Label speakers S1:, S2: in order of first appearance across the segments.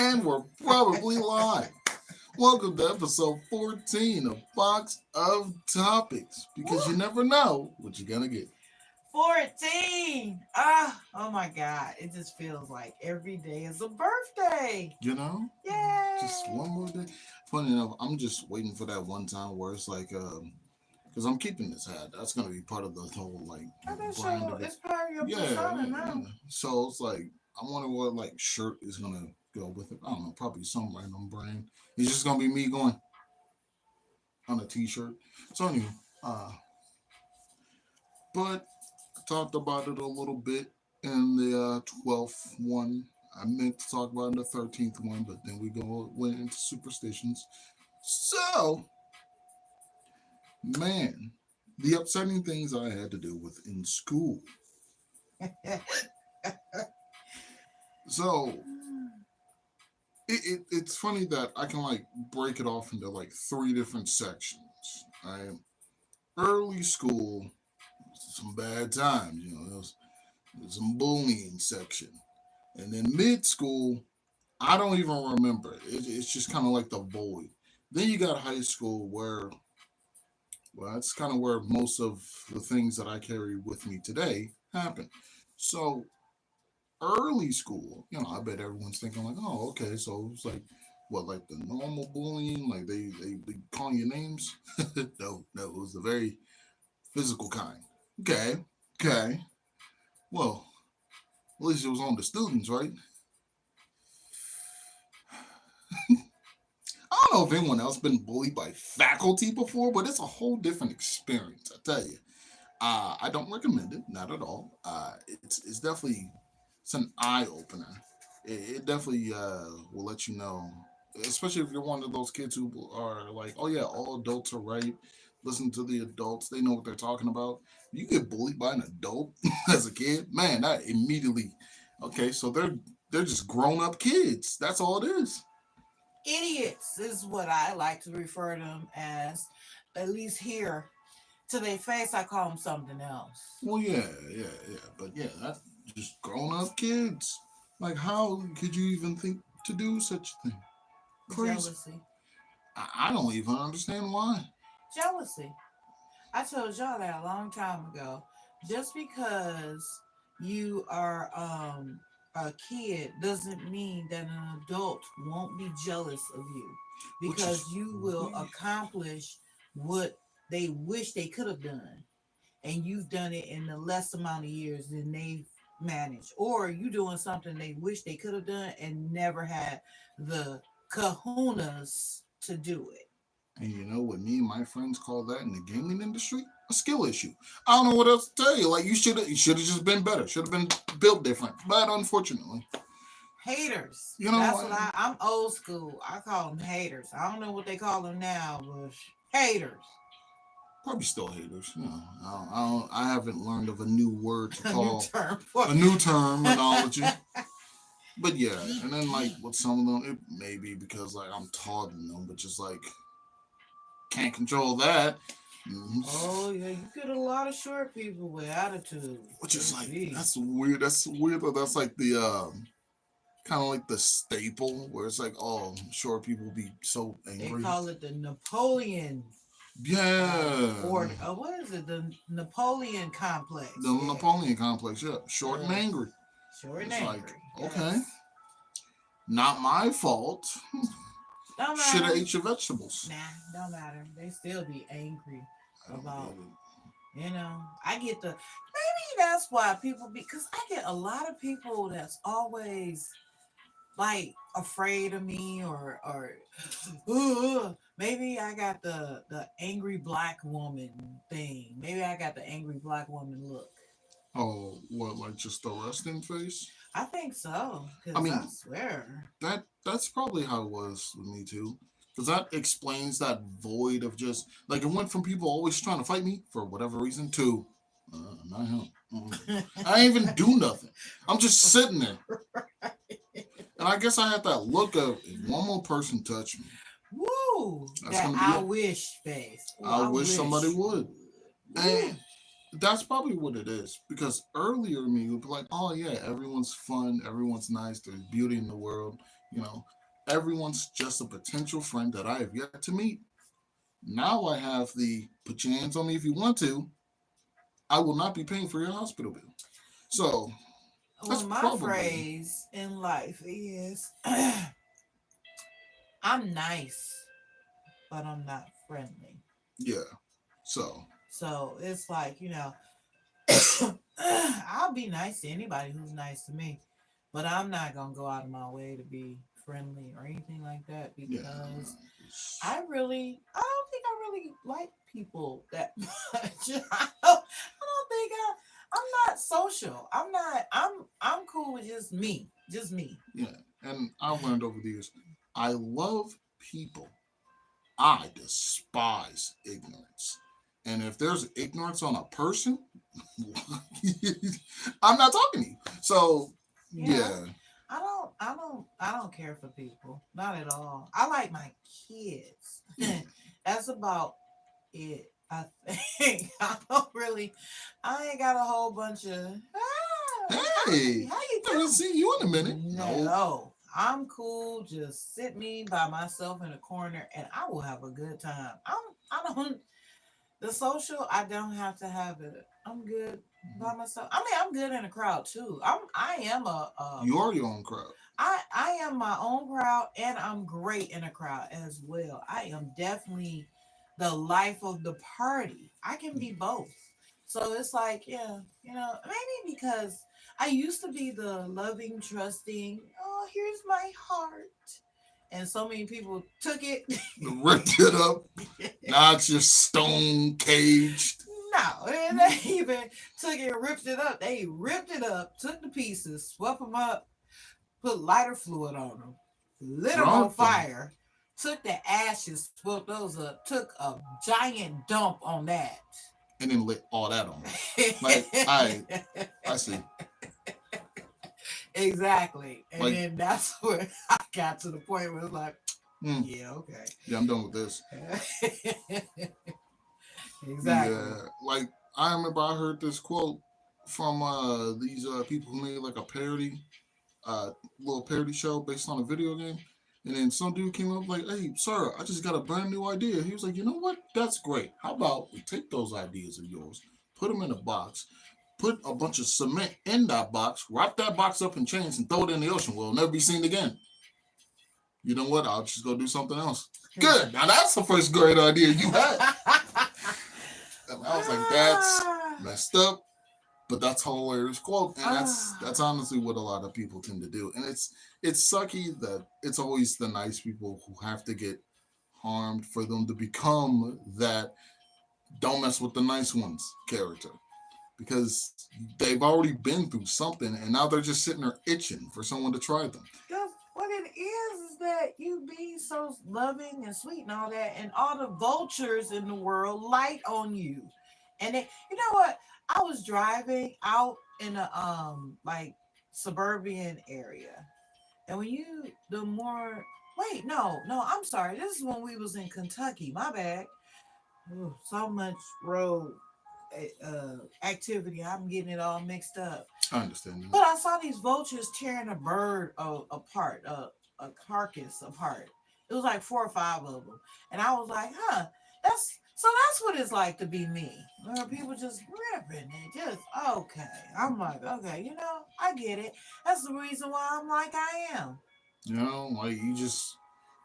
S1: And we're probably live. Welcome to episode 14 of Box of Topics because
S2: Woo!
S1: you never know what you're going to get.
S2: 14. Oh my God. It just feels like every day is a birthday.
S1: You know? Just
S2: Yay.
S1: one more day. Funny enough, I'm just waiting for that one time where it's like, because I'm keeping this hat. That's going to be part of the whole, like,
S2: I bet
S1: brand
S2: so
S1: of it.
S2: it's part of your
S1: Yeah,
S2: persona
S1: yeah,
S2: now.
S1: yeah. So it's like, I wonder what, like, shirt is going to go with it. I don't know, probably some random brand. It's just going to be me going on a t-shirt. So anyway, uh, but talked about it a little bit in the 12th one. I meant to talk about it in the 13th one, but then went into superstitions. So, man, the upsetting things I had to deal with in school. So, it's funny that I can like break it off into like three different sections. Right? Early school, some bad times, there was some bullying section. And then mid school, I don't even remember. It's just kind of like the void. Then you got high school where, well, that's kind of where most of the things that I carry with me today happen. So early school, I bet everyone's thinking like, oh, okay, so it's like, what, like the normal bullying, like they calling you names? No, it was the very physical kind. Okay, okay. Well, at least it was on the students, right? I don't know if anyone else been bullied by faculty before, but it's a whole different experience. I tell you, I don't recommend it, not at all. It's definitely it's an eye opener. It definitely will let you know, especially if you're one of those kids who are like, oh yeah, all adults are right. Listen to the adults; they know what they're talking about. You get bullied by an adult as a kid, man. That immediately, okay, so they're just grown up kids. That's all it is.
S2: Idiots is what I like to refer to them as. At least here to their face, I call them something else.
S1: Well, yeah. But yeah, that's just grown up kids. Like, how could you even think to do such a thing? Crazy.
S2: Jealousy.
S1: I don't even understand why.
S2: Jealousy. I told y'all that a long time ago. Just because you are a kid doesn't mean that an adult won't be jealous of you
S1: Which
S2: because
S1: is
S2: you will
S1: weird.
S2: accomplish what they wish they could have done and you've done it in a less amount of years than they've managed, or you doing something they wish they could have done and never had the kahunas to do it.
S1: And you know what me and my friends call that in the gaming industry? A skill issue. I don't know what else to tell you. Like you should have just been better. Should have been built different. But unfortunately,
S2: Haters.
S1: you know,
S2: That's what I'm old school. I call them haters. I don't know what they call them now, but haters.
S1: probably still haters. I haven't learned of a new word to
S2: A new
S1: call
S2: term for
S1: a new terminology. But yeah, and then like with some of them, it may be because like I'm taller than them, but just like can't control that. Mhm.
S2: Oh yeah, you get a lot of short people with attitude.
S1: Which is like
S2: Baby.
S1: that's weird. That's weird. Though. That's like the kind of like the staple where it's like, oh, short people be so
S2: They
S1: angry.
S2: call it the Napoleon
S1: Yeah,
S2: or what is it? The Napoleon complex.
S1: the
S2: Yeah.
S1: Napoleon complex. Yeah, short and
S2: Uh,
S1: angry.
S2: short and
S1: It's like
S2: angry.
S1: okay,
S2: Yes.
S1: not my fault.
S2: Don't
S1: Should have
S2: matter.
S1: ate your vegetables.
S2: Nah, don't matter. They still be angry
S1: I don't get
S2: about,
S1: it.
S2: I get the, maybe that's why people because I get a lot of people that's always like afraid of me or maybe I got the angry black woman thing. Maybe I got the angry black woman look.
S1: Oh, what, like just the resting face?
S2: I think so,
S1: I
S2: because I
S1: mean,
S2: swear.
S1: that's probably how it was with me too. Because that explains that void of just like it went from people always trying to fight me for whatever reason to not him. I ain't even do nothing. I'm just sitting there, and I guess I had that look of if one more person touch me,
S2: Woo!
S1: that's
S2: That
S1: gonna be
S2: I
S1: it.
S2: wish face. Oh,
S1: I
S2: I
S1: wish somebody
S2: wish you
S1: would,
S2: would.
S1: and
S2: Woo!
S1: that's probably what it is. Because earlier me would be like, oh yeah, everyone's fun, everyone's nice, there's beauty in the world, you know. everyone's just a potential friend that I have yet to meet. Now I have the put your hands on me if you want to. I will not be paying for your hospital bill. So
S2: Well,
S1: that's
S2: my
S1: probably,
S2: phrase in life is I'm nice, but I'm not friendly.
S1: yeah. So,
S2: So it's like, I'll be nice to anybody who's nice to me, but I'm not going to go out of my way to be friendly or anything like that
S1: yeah.
S2: because I don't think I really like people that much. I don't think I'm not social. I'm cool with just me.
S1: Yeah. And I've learned over the years, I love people. I despise ignorance. And if there's ignorance on a person, I'm not talking to you. So,
S2: Yeah,
S1: yeah.
S2: I don't care for people, not at all. I like my kids.
S1: Yeah.
S2: That's about it. I think I ain't got a whole bunch of
S1: Hey,
S2: how you
S1: I haven't
S2: doing?
S1: seen you in a minute. No.
S2: No, I'm cool. Just sit me by myself in a corner, and I will have a good time. I don't the social. I don't have to have it. I'm good by myself. I mean, I'm good in a crowd too. I am
S1: You are your own crowd.
S2: I am my own crowd, and I'm great in a crowd as well. I am definitely the life of the party. I can be both. So it's like, yeah, maybe because I used to be the loving, trusting, oh, here's my heart. And so many people took it.
S1: Ripped it up. Now it's just stone caged.
S2: No, they even took it and ripped it up. They ripped it up, took the pieces, swept them up, put lighter fluid on them, lit them on
S1: Drunk them.
S2: fire, took the ashes, swept those up, took a giant dump on that.
S1: And then lit all that on. Like, I see.
S2: Exactly. And
S1: Like,
S2: then that's where I got to the point where it's like,
S1: mm,
S2: yeah, okay.
S1: yeah, I'm done with this.
S2: Exactly.
S1: Yeah, like I remember I heard this quote from these people who made like a parody, uh, little parody show based on a video game. And then some dude came up like, "Hey, sir, I just got a brand new idea." He was like, "You know what? That's great. How about we take those ideas of yours, put them in a box, put a bunch of cement in that box, wrap that box up in chains, and throw it in the ocean. Well, it'll never be seen again. You know what? I'll just go do something else." Good. Now that's the first great idea you had. And I was like, "That's messed up." But that's a hilarious quote, and that's honestly what a lot of people tend to do. And it's sucky that it's always the nice people who have to get harmed for them to become that don't mess with the nice ones character, because they've already been through something and now they're just sitting there itching for someone to try them.
S2: Because what it is that you be so loving and sweet and all that, and all the vultures in the world light on you. And they, you know what? I was driving out in a like suburban area, and when you the more wait no, I'm sorry, this is when we was in Kentucky. My bad. Ooh, so much road activity. I'm getting it all mixed up.
S1: I understand that.
S2: But I saw these vultures tearing a bird apart, a carcass apart. It was like four or five of them, and I was like, "Huh, that's what it's like to be me." Where people just ripping it, just okay. I'm like, okay, I get it. That's the reason why I'm like I am.
S1: You know, like you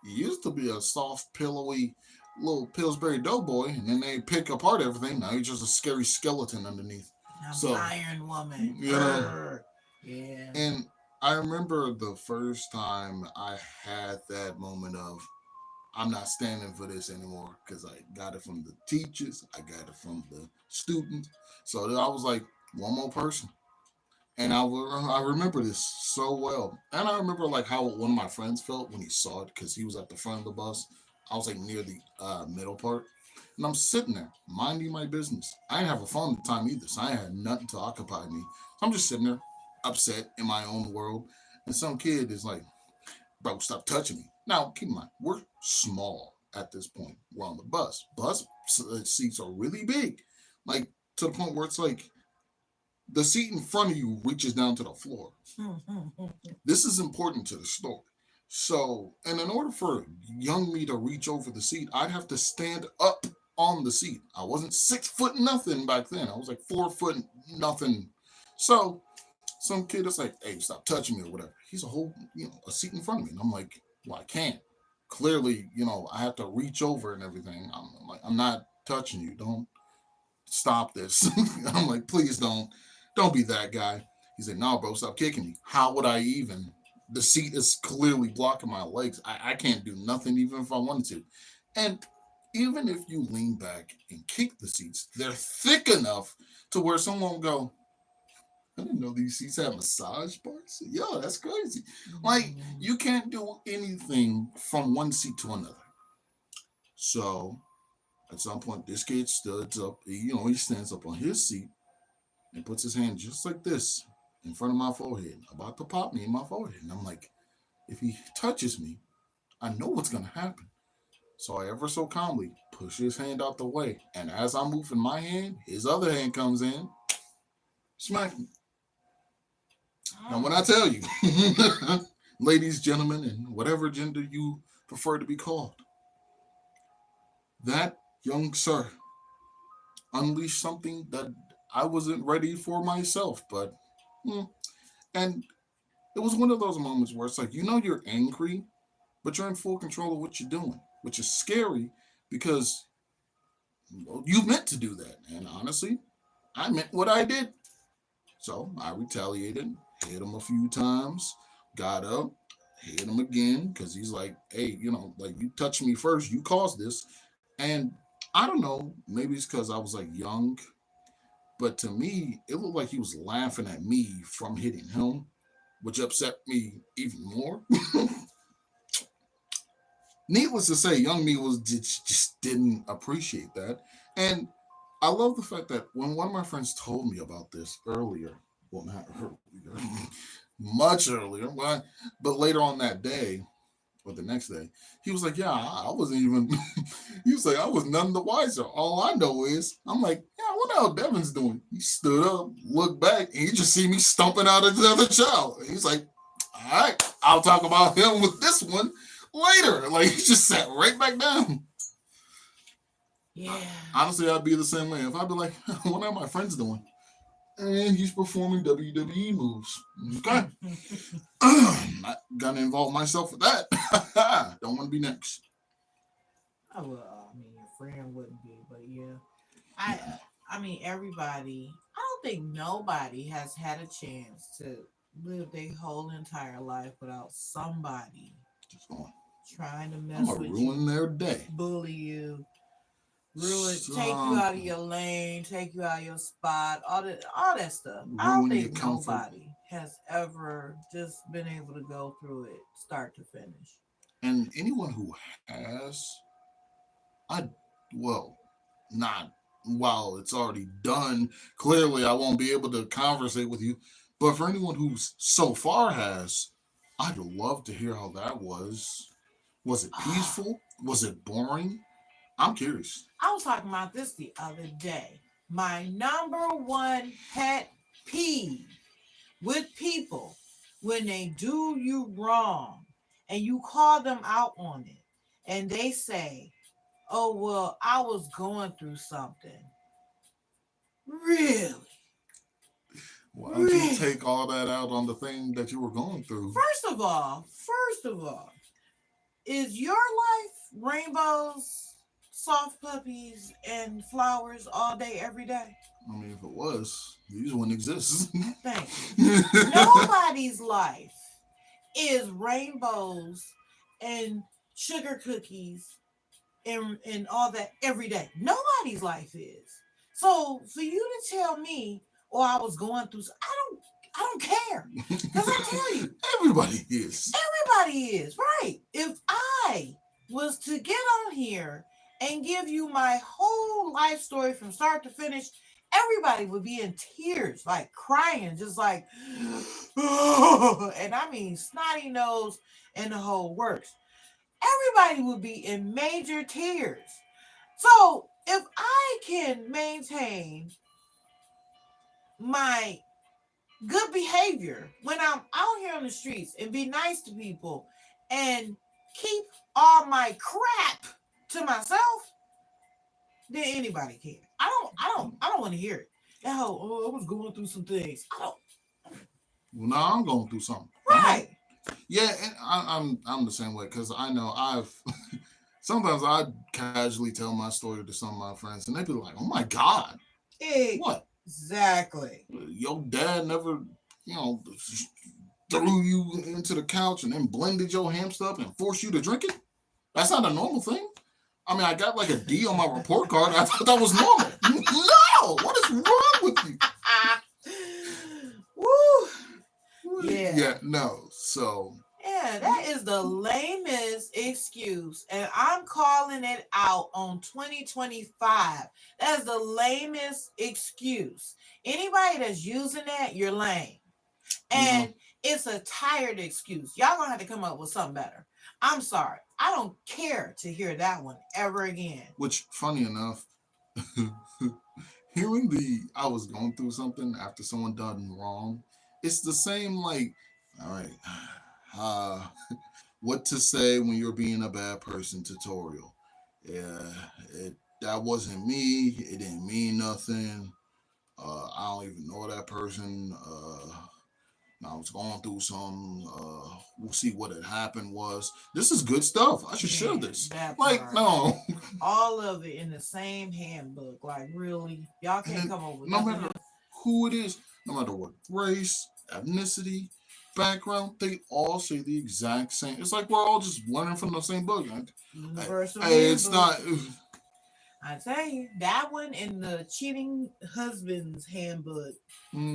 S1: used to be a soft, pillowy little Pillsbury Doughboy, and then they pick apart everything. Now you're just a scary skeleton underneath.
S2: I'm the
S1: So,
S2: Iron Woman.
S1: you know,
S2: Yeah.
S1: and I remember the first time I had that moment of I'm not standing for this anymore because I got it from the teachers, I got it from the students. So I was like, one more person. And I remember this so well. And I remember like how one of my friends felt when he saw it because he was at the front of the bus. I was like near the middle part. And I'm sitting there minding my business. I didn't have a phone at the time either, so I had nothing to occupy me. So I'm just sitting there upset in my own world. And some kid is like, "Bro, stop touching me." Now, keep in mind, we're small at this point. We're on the bus. Bus seats are really big, like to the point where it's like the seat in front of you reaches down to the floor. This is important to the story. So, and in order for young me to reach over the seat, I'd have to stand up on the seat. I wasn't 6 foot nothing back then. I was like 4 foot nothing. So, some kid is like, "Hey, stop touching me" or whatever. He's a whole, a seat in front of me, and I'm like, "Well, I can't." Clearly, I have to reach over and everything. I'm like, "I'm not touching you. Don't stop this." I'm like, "Please don't be that guy." He's like, "No, bro, stop kicking me." How would I even? The seat is clearly blocking my legs. I can't do nothing even if I wanted to. And even if you lean back and kick the seats, they're thick enough to where someone will go, "I didn't know these seats have massage bars." Yo, that's crazy. Like,
S2: Mhm.
S1: you can't do anything from one seat to another. So at some point, this kid stands up. He stands up on his seat and puts his hand just like this in front of my forehead, about to pop me in my forehead. And I'm like, if he touches me, I know what's gonna happen. So I ever so calmly push his hand out the way. And as I'm moving my hand, his other hand comes in, smack me. Now when I
S2: Oh.
S1: tell you, ladies, gentlemen, and whatever gender you prefer to be called, that young sir unleashed something that I wasn't ready for myself. But mm, and it was one of those moments where it's like, you're angry, but you're in full control of what you're doing, which is scary because you meant to do that. And honestly, I meant what I did. So I retaliated, hit him a few times, got up, hit him again because he's like, "Hey, like, you touched me first, you caused this." And I don't know, maybe it's because I was like young, but to me, it looked like he was laughing at me from hitting him, which upset me even more. Needless to say, young me was just didn't appreciate that. And I love the fact that when one of my friends told me about this earlier, well, not earlier, much earlier, but later on that day or the next day, he was like, "Yeah, I wasn't even." He was like, "I was none the wiser. All I know is," I'm like, "Yeah, what the hell Devin's doing?" He stood up, looked back, and he just see me stomping out of the other child. He's like, "All right, I'll talk about him with this one later." Like, he just sat right back down.
S2: Yeah.
S1: Honestly, I'd be the same way. If I'd be like, "What are my friends doing?" And he's performing WWE moves. Okay. Not gonna involve myself with that. Don't want to be next.
S2: Oh, well, I mean, your friend wouldn't be, but yeah. I
S1: Yeah,
S2: I mean, everybody. I don't think nobody has had a chance to live their whole entire life without somebody
S1: just going.
S2: trying to
S1: I'm
S2: mess
S1: gonna
S2: with
S1: ruin
S2: you,
S1: their day.
S2: bully you, take you out of
S1: Something.
S2: your lane, take you out of your spot, all that stuff. I don't
S1: Ruin your
S2: think
S1: comfort.
S2: nobody has ever just been able to go through it start to finish.
S1: And anyone who has, I, well, not while it's already done. Clearly, I won't be able to conversate with you. But for anyone who's so far has, I'd love to hear how that was. Was it peaceful? Was it boring? I'm curious.
S2: I was talking about this the other day. My number one pet peeve with people when they do you wrong and you call them out on it and they say, "Oh, well, I was going through something." Really?
S1: Why don't you
S2: Really?
S1: take all that out on the thing that you were going through?
S2: First of all, is your life rainbows, soft puppies, and flowers all day, every day?
S1: I mean, if it was, these wouldn't exist.
S2: Thank you. Nobody's life is rainbows and sugar cookies and all that every day. Nobody's life is. So for you to tell me, "Oh, I was going through," I don't care. Because I tell you,
S1: Everybody is.
S2: everybody is, right? If I was to get on here and give you my whole life story from start to finish, everybody would be in tears, like crying, just like, and I mean snotty nose and the whole works. Everybody would be in major tears. So if I can maintain my good behavior when I'm out here on the streets and be nice to people and keep all my crap to myself, then anybody can. I don't want to hear it. Oh, I was going through some things. I don't.
S1: Well, now I'm going through something.
S2: Right.
S1: Yeah, and I'm the same way because I know I've sometimes I casually tell my story to some of my friends and they be like, "Oh my god, what?
S2: Exactly.
S1: Your dad never, you know, threw you into the couch and then blended your hamster up and forced you to drink it? That's not a normal thing." I mean, I got like a D on my report card. I thought that was normal. No, what is wrong with you?
S2: Woo. Yeah.
S1: Yeah, no. So
S2: Yeah, that is the lamest excuse. And I'm calling it out on 2025. That's the lamest excuse. Anybody that's using that, you're lame.
S1: no,
S2: And it's a tired excuse. Y'all gonna have to come up with something better. I'm sorry. I don't care to hear that one ever again.
S1: which funny enough, hearing the I was going through something after someone done wrong, it's the same like, all right, uh, what to say when you're being a bad person tutorial. Yeah, that wasn't me. It didn't mean nothing. I don't even know that person. I was going through some. We'll see what had happened was. This is good stuff. I should share
S2: Man,
S1: this.
S2: that
S1: Like,
S2: part.
S1: no.
S2: All of it in the same handbook. Like, really? Y'all
S1: And
S2: can't
S1: then,
S2: come up with
S1: no
S2: nothing
S1: matter
S2: else?
S1: who it is, no matter what race, ethnicity, background, they all say the exact same. It's like we're all just learning from the same book.
S2: Universal
S1: It's
S2: handbook.
S1: not.
S2: I tell you, that one and the cheating husband's handbook,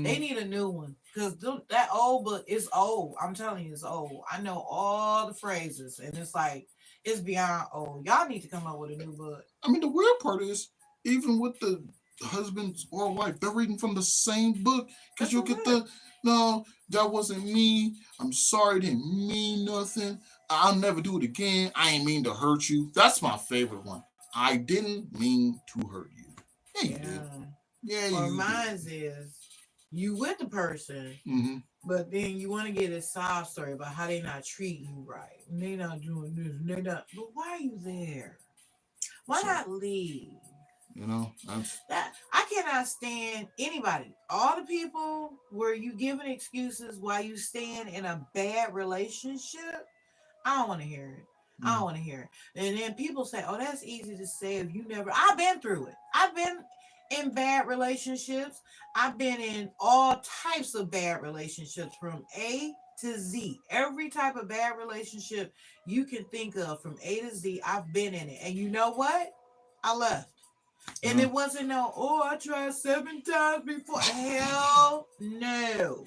S2: they
S1: Mm,
S2: need a new one because that old book is old. I'm telling you, it's old. I know all the phrases, and it's like it's beyond old. Y'all need to come up with a new book.
S1: I mean, the weird part is, even with the husband or wife, they're reading from the same book because
S2: That's
S1: you'll
S2: what
S1: get
S2: I'm saying.
S1: the no, that wasn't me. I'm sorry, it didn't mean nothing. I'll never do it again. I ain't mean to hurt you. That's my favorite one. I didn't mean to hurt you. Yeah, you did.
S2: Yeah.
S1: Yeah,
S2: Or
S1: you did.
S2: mine's is you with the person,
S1: Mm-hmm.
S2: but then you want to get a sob story about how they not treating you right. And they not doing this. And they not. But why are you there? Why
S1: So,
S2: not leave?
S1: that's
S2: That I cannot stand anybody. All the people where you giving excuses why you staying in a bad relationship. I don't want to hear it. I don't
S1: mm,
S2: want to hear it. And then people say, "Oh, that's easy to say if you never." I've been through it. I've been in bad relationships. I've been in all types of bad relationships from A to Z. Every type of bad relationship you can think of from A to Z, I've been in it. And you know what? I left. And
S1: yeah.
S2: it wasn't no, oh, I tried 7 times before. Hell no.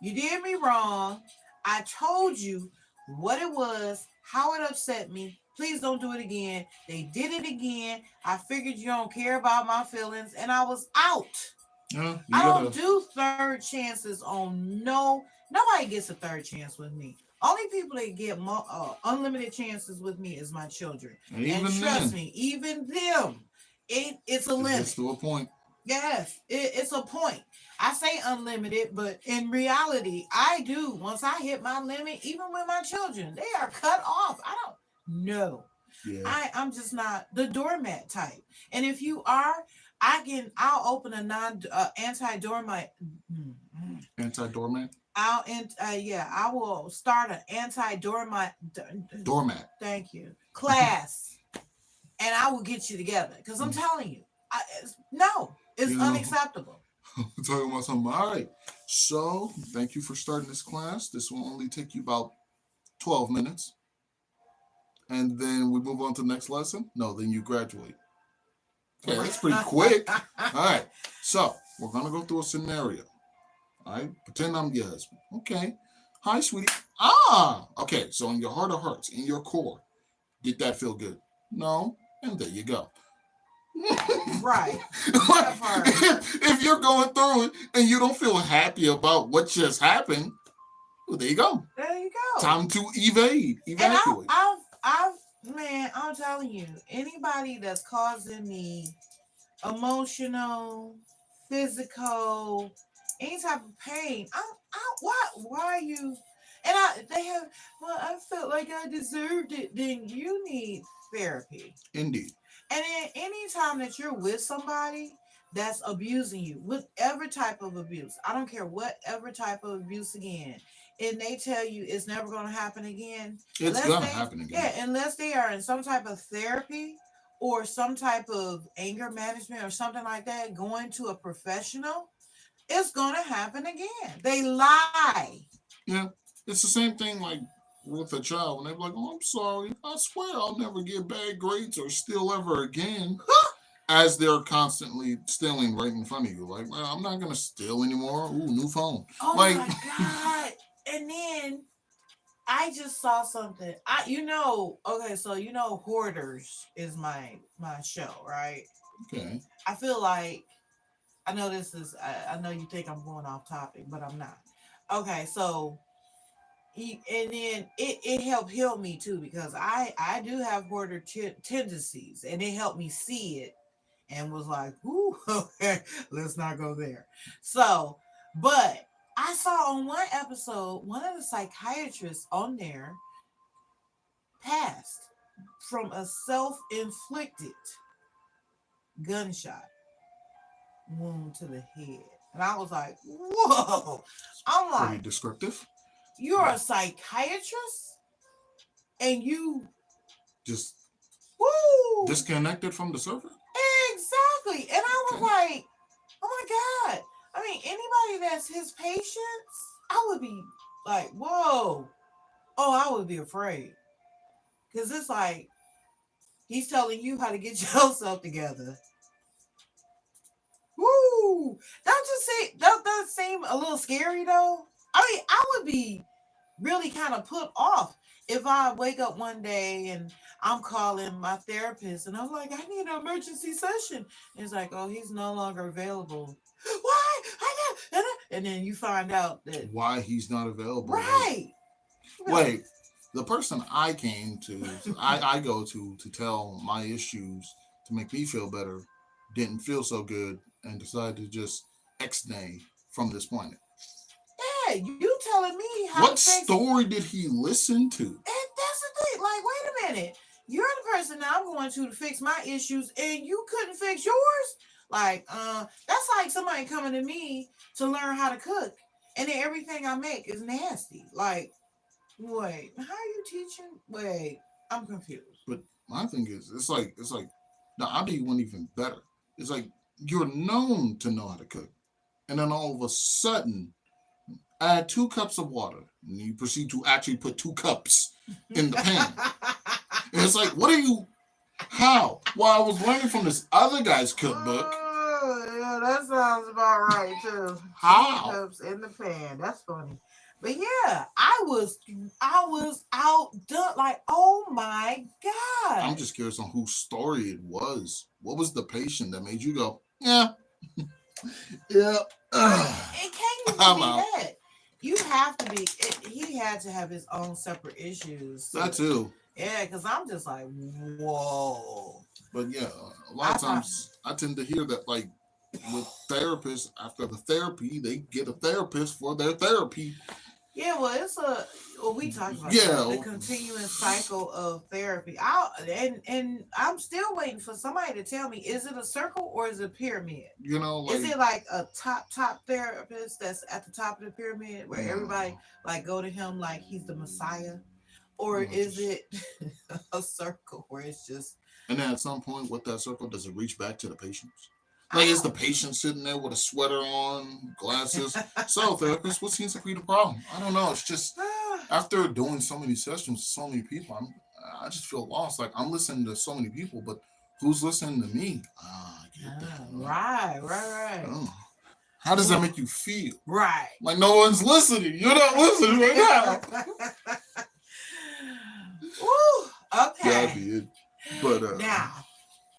S2: You did me wrong. I told you what it was, how it upset me. Please don't do it again. They did it again. I figured you don't care about my feelings, and I was out.
S1: Yeah,
S2: I
S1: you
S2: don't
S1: gotta.
S2: do third chances on no. Nobody gets a third chance with me. Only people that get unlimited chances with me is my children.
S1: And
S2: And
S1: even
S2: trust
S1: then,
S2: me, even them, it's a
S1: it gets
S2: limit.
S1: to a point.
S2: Yes, it's a point. I say unlimited, but in reality, I do. Once I hit my limit, even with my children, they are cut off. I don't know.
S1: Yeah,
S2: I'm just not the doormat type. And if you are, I'll open a non anti doormat.
S1: anti doormat,
S2: Yeah, I will start an anti doormat.
S1: doormat.
S2: Thank you, class, and I will get you together because I'm
S1: Mm,
S2: telling you, no, it's
S1: you know,
S2: unacceptable.
S1: we're talking about something. All right. So, thank you for starting this class. This will only take you about 12 minutes. And then we move on to the next lesson. No, then you graduate. Okay, that's pretty quick. All right. So, we're going to go through a scenario. All right. Pretend I'm your husband. Okay. Hi, sweetie. Ah, okay. So, in your heart of hearts, in your core, did that feel good? No. And there you go.
S2: Right. That part.
S1: If you're going through it and you don't feel happy about what just happened, well, there you go.
S2: There you go.
S1: Time to evade,
S2: And
S1: evacuate.
S2: man, I'm telling you, anybody that's causing me emotional, physical, any type of pain, why are you? And they have, well, I felt like I deserved it. Then you need therapy.
S1: Indeed.
S2: And then anytime that you're with somebody that's abusing you, whatever type of abuse, I don't care whatever type of abuse again, and they tell you it's never going to happen again,
S1: It's
S2: unless
S1: gonna
S2: they,
S1: happen again.
S2: yeah, unless they are in some type of therapy or some type of anger management or something like that, going to a professional, it's going to happen again. They lie.
S1: Yeah. It's the same thing like with a child when they're like, "Oh, I'm sorry. I swear I'll never get bad grades or steal ever again." As they're constantly stealing right in front of you. Like, well, I'm not gonna steal anymore. Ooh, new phone.
S2: Oh
S1: Like,
S2: my God. And then I just saw something. Okay, so Hoarders is my show, right?
S1: okay.
S2: I feel like I know this is I know you think I'm going off topic, but I'm not. Okay, so and then it helped heal me too because I do have hoarder tendencies and it helped me see it and was like, "Ooh, okay, let's not go there." So, but I saw on one episode one of the psychiatrists on there passed from a self-inflicted gunshot wound to the head. And I was like, whoa. I'm
S1: Pretty
S2: like,
S1: descriptive.
S2: you're a psychiatrist? And you,
S1: Just
S2: woo,
S1: disconnected from the server.
S2: exactly. And I was
S1: Okay.
S2: like, oh my God. I mean, anybody that's his patients, I would be like, whoa. Oh, I would be afraid. Because it's like, he's telling you how to get yourself together. Woo! Don't you say that does seem a little scary though? I mean, I would be really kind of put off if I wake up one day and I'm calling my therapist and I'm like, I need an emergency session. And it's like, oh, he's no longer available. Why? And then you find out that
S1: Why he's not available? Like,
S2: right.
S1: wait, the person I came to, I go to tell my issues to make me feel better, didn't feel so good and decided to just ex-nay from this planet.
S2: Yeah, you telling me how to
S1: What
S2: fix.
S1: story did he listen to?
S2: And that's the thing. Like, wait a minute. You're the person that I'm going to fix my issues, and you couldn't fix yours. Like, that's like somebody coming to me to learn how to cook, and then everything I make is nasty. Like, wait, how are you teaching? Wait, I'm confused.
S1: But my thing is, it's like the Adi went even better. It's like you're known to know how to cook, and then all of a sudden, add 2 cups of water, and you proceed to actually put 2 cups in the pan. And it's like, what are you? How? Well, I was learning from this other guy's cookbook.
S2: Oh, yeah, that sounds about right too. Two
S1: How?
S2: cups in the pan. That's funny. But yeah, I was outdone. Like, oh my
S1: I'm
S2: God.
S1: just curious on whose story it was. What was the patient that made you go, yeah, yeah,
S2: It can't even
S1: I'm
S2: be
S1: out.
S2: that. You have to be. He had to have his own separate issues.
S1: That too.
S2: Yeah, because I'm just like, whoa.
S1: But yeah, a lot
S2: I
S1: of
S2: thought,
S1: times I tend to hear that like with therapists, after the therapy, they get a therapist for their therapy.
S2: yeah. Well, it's a. Well, we talked about that. The
S1: Yeah,
S2: continuous cycle of therapy. And I'm still waiting for somebody to tell me: is it a circle or is it a pyramid? Is
S1: like
S2: it like a top therapist that's at the top of the pyramid where everybody
S1: no,
S2: like go to him like he's the messiah, or
S1: no,
S2: is
S1: just
S2: it a circle where it's just
S1: and then at some point, with that circle, does it reach back to the patients? Like, is
S2: I
S1: the patient sitting there with a sweater on, glasses? So, therapist, what seems to be the problem? I don't know. It's just
S2: don't.
S1: after doing so many sessions with so many people, I just feel lost. Like I'm listening to so many people, but who's listening to me? Ah, I get that.
S2: Right.
S1: Oh. How does that
S2: Ooh,
S1: make you feel?
S2: right.
S1: Like no one's listening. You're not listening right now.
S2: Ooh,
S1: That'd
S2: okay.
S1: be it. But
S2: Now,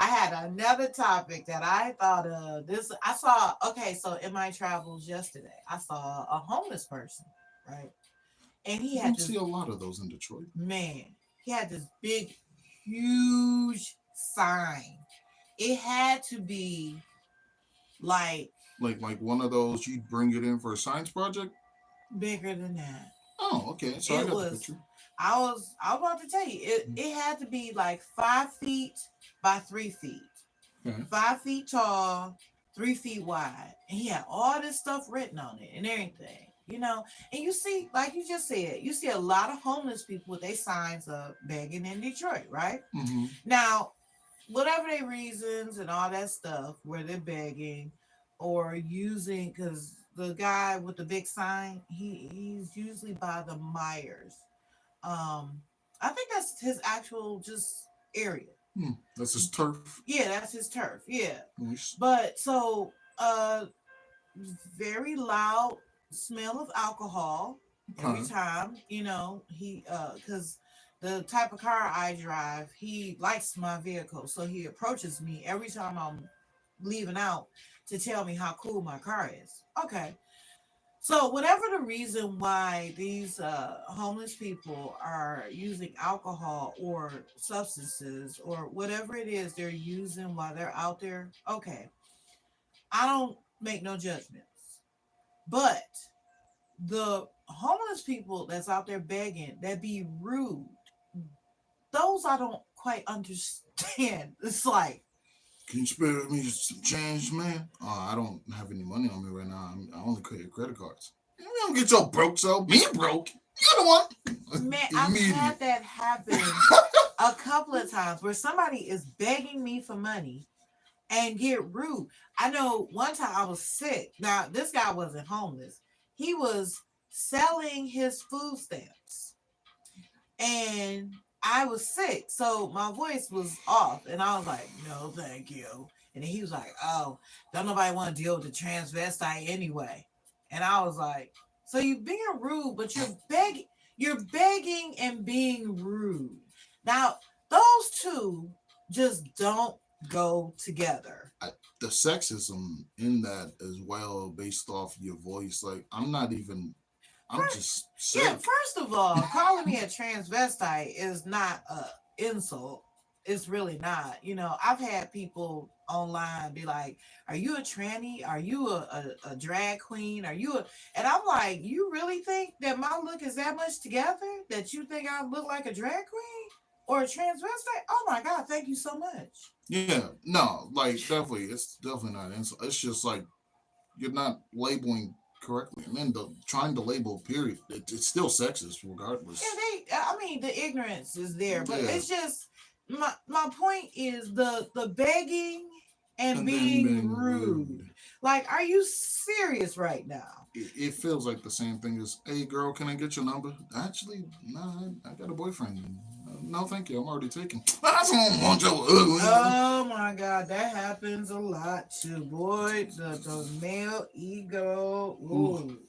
S2: I had another topic that I thought of. This I saw. Okay, so in my travels yesterday, I saw a homeless person, right? And he
S1: you
S2: had
S1: don't
S2: this
S1: see a lot of those in Detroit.
S2: man. He had this big, huge sign. It had to be like
S1: Like one of those you bring it in for a science project.
S2: bigger than that.
S1: Oh, okay. So I
S2: It
S1: got the
S2: was
S1: picture.
S2: I was about to tell you, it had to be like 5 feet by 3 feet.
S1: Okay.
S2: 5 feet tall, 3 feet wide. And he had all this stuff written on it and everything. And you see, like you just said, you see a lot of homeless people with their signs up begging in Detroit, right?
S1: Mm-hmm.
S2: Now, whatever their reasons and all that stuff, where they're begging or using, because the guy with the big sign, he's usually by the Myers. I think that's his actual just area.
S1: Hmm. That's his turf.
S2: Yeah, that's his turf. Yeah.
S1: Nice.
S2: But so very loud smell of alcohol every
S1: Okay.
S2: time, he cuz the type of car I drive, he likes my vehicle. So he approaches me every time I'm leaving out to tell me how cool my car is. Okay. So, whatever the reason why these homeless people are using alcohol or substances or whatever it is they're using while they're out there, okay, I don't make no judgments. But the homeless people that's out there begging, that be rude, those I don't quite understand. It's like,
S1: Can you spare me some change, man? I don't have any money on me right now. I only create credit cards. You don't get your broke self. Me broke. You're the one.
S2: man, I've
S1: Immediately.
S2: had that happen a couple of times where somebody is begging me for money and get rude. I know one time I was sick. Now, this guy wasn't homeless. He was selling his food stamps. And I was sick. So my voice was off. And I was like, no, thank you. And he was like, oh, don't nobody want to deal with the transvestite anyway. And I was like, so you being rude, but you're begging and being rude. Now, those two just don't go together.
S1: I, the sexism in that as well, based off your voice. Like, I'm not even. I'm
S2: First,
S1: just
S2: yeah,
S1: sick.
S2: first of all, calling me a transvestite is not a insult. It's really not. I've had people online be like, "Are you a tranny? Are you a drag queen? Are you a?" And I'm like, "You really think that my look is that much together? That you think I look like a drag queen or a transvestite? Oh my god, thank you so much."
S1: Yeah, no, like definitely, it's definitely not insult. It's just like you're not labeling correctly, and then trying to label period. It's still sexist
S2: Yeah,
S1: regardless.
S2: I mean, the ignorance is there, but
S1: Yeah,
S2: it's just my point is the begging and
S1: and then
S2: being
S1: being
S2: rude.
S1: rude.
S2: Like, are you serious right now?
S1: It feels like the same thing as, "Hey, girl, can I get your number?" Actually, no, I got a boyfriend. No, thank you. I'm already taken. I don't want your ugly.
S2: Oh my god, that happens a lot too, boy. The male ego,
S1: Ooh,
S2: ooh,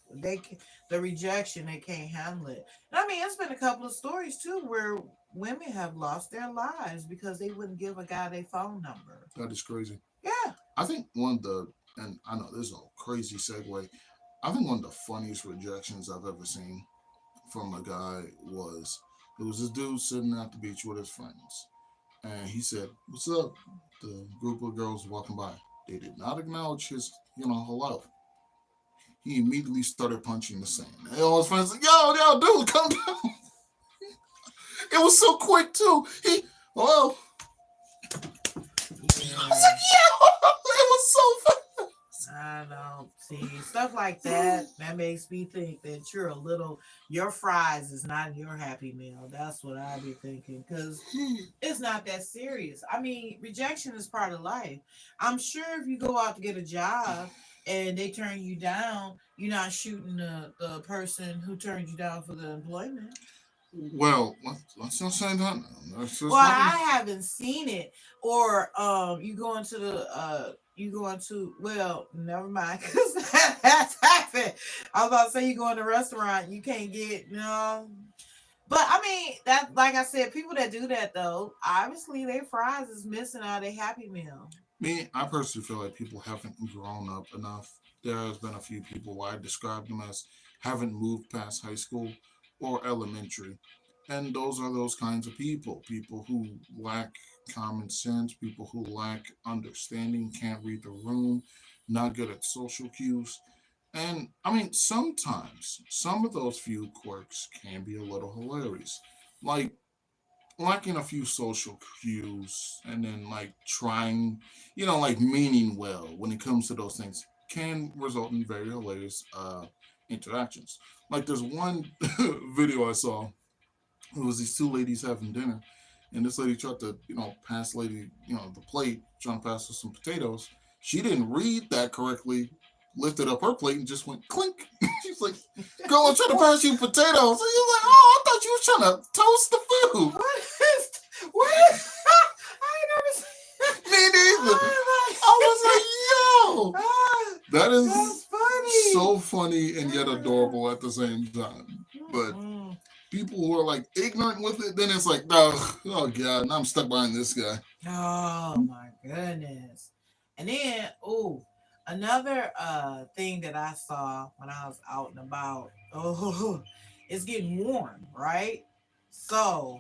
S2: the rejection, they can't handle it. And I mean, it's been a couple of stories too where women have lost their lives because they wouldn't give a guy their phone number.
S1: that is crazy.
S2: Yeah.
S1: I think one of the, and I know this is a crazy segue. I think one of the funniest rejections I've ever seen from a guy was, it was this dude sitting at the beach with his friends, and he said, "What's up?" The group of girls walking by. They did not acknowledge his, hello. He immediately started punching the sand. And all his friends like, yo, dude, come down. It was so quick too. Hello. I was
S2: Yeah.
S1: like, yo, it was so fast.
S2: I don't see stuff like that. That makes me think that your fries is not your happy meal. That's what I be thinking because it's not that serious. I mean, rejection is part of life. I'm sure if you go out to get a job and they turn you down, you're not shooting the person who turned you down for the employment.
S1: Well, let's not say that now. That's
S2: Well,
S1: just not.
S2: I haven't seen it. Or you go into well, never mind, because that's happened. I was about to say you go in a restaurant, you can't get no. But I mean that, like I said, people that do that though, obviously their fries is missing out of their happy meal.
S1: Me, I personally feel like people haven't grown up enough. There has been a few people where I describe them as haven't moved past high school or elementary. And those are those kinds of people. People who lack common sense, people who lack understanding, can't read the room, not good at social cues. And I mean, sometimes some of those few quirks can be a little hilarious. Like lacking a few social cues and then like trying, like meaning well when it comes to those things can result in very hilarious interactions. Like there's one video I saw. It was these two ladies having dinner, and this lady tried to, pass lady, the plate, trying to pass her some potatoes. She didn't read that correctly, lifted up her plate and just went clink. She's like, "Girl, I'm trying to pass you potatoes." And you're like, "Oh, I thought you was trying to toast the food."
S2: What is what? I ain't never seen.
S1: Me neither. I was like, "Yo, that
S2: That's
S1: is
S2: funny.
S1: so funny and yet adorable at the same time." But
S2: Mm.
S1: people who are like ignorant with it, then it's like, no, oh god, now I'm stuck behind this guy.
S2: Oh my goodness. And then, another thing that I saw when I was out and about. Oh, it's getting warm, right? So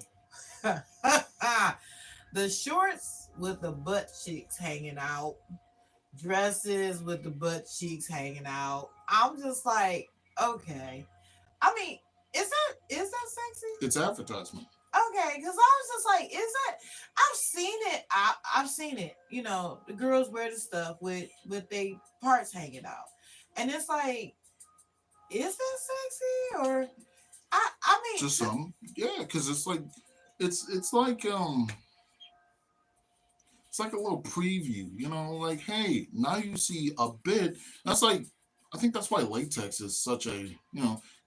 S2: the shorts with the butt cheeks hanging out, dresses with the butt cheeks hanging out. I'm just like, okay. I mean, is that sexy?
S1: It's advertisement.
S2: Okay, because I was just like, is that? I've seen it. I've seen it. The girls wear the stuff with their parts hanging out, and it's like, is that sexy or I mean,
S1: To some, yeah, because it's like it's like a little preview, like, hey, now you see a bit. That's like, I think that's why latex is such a,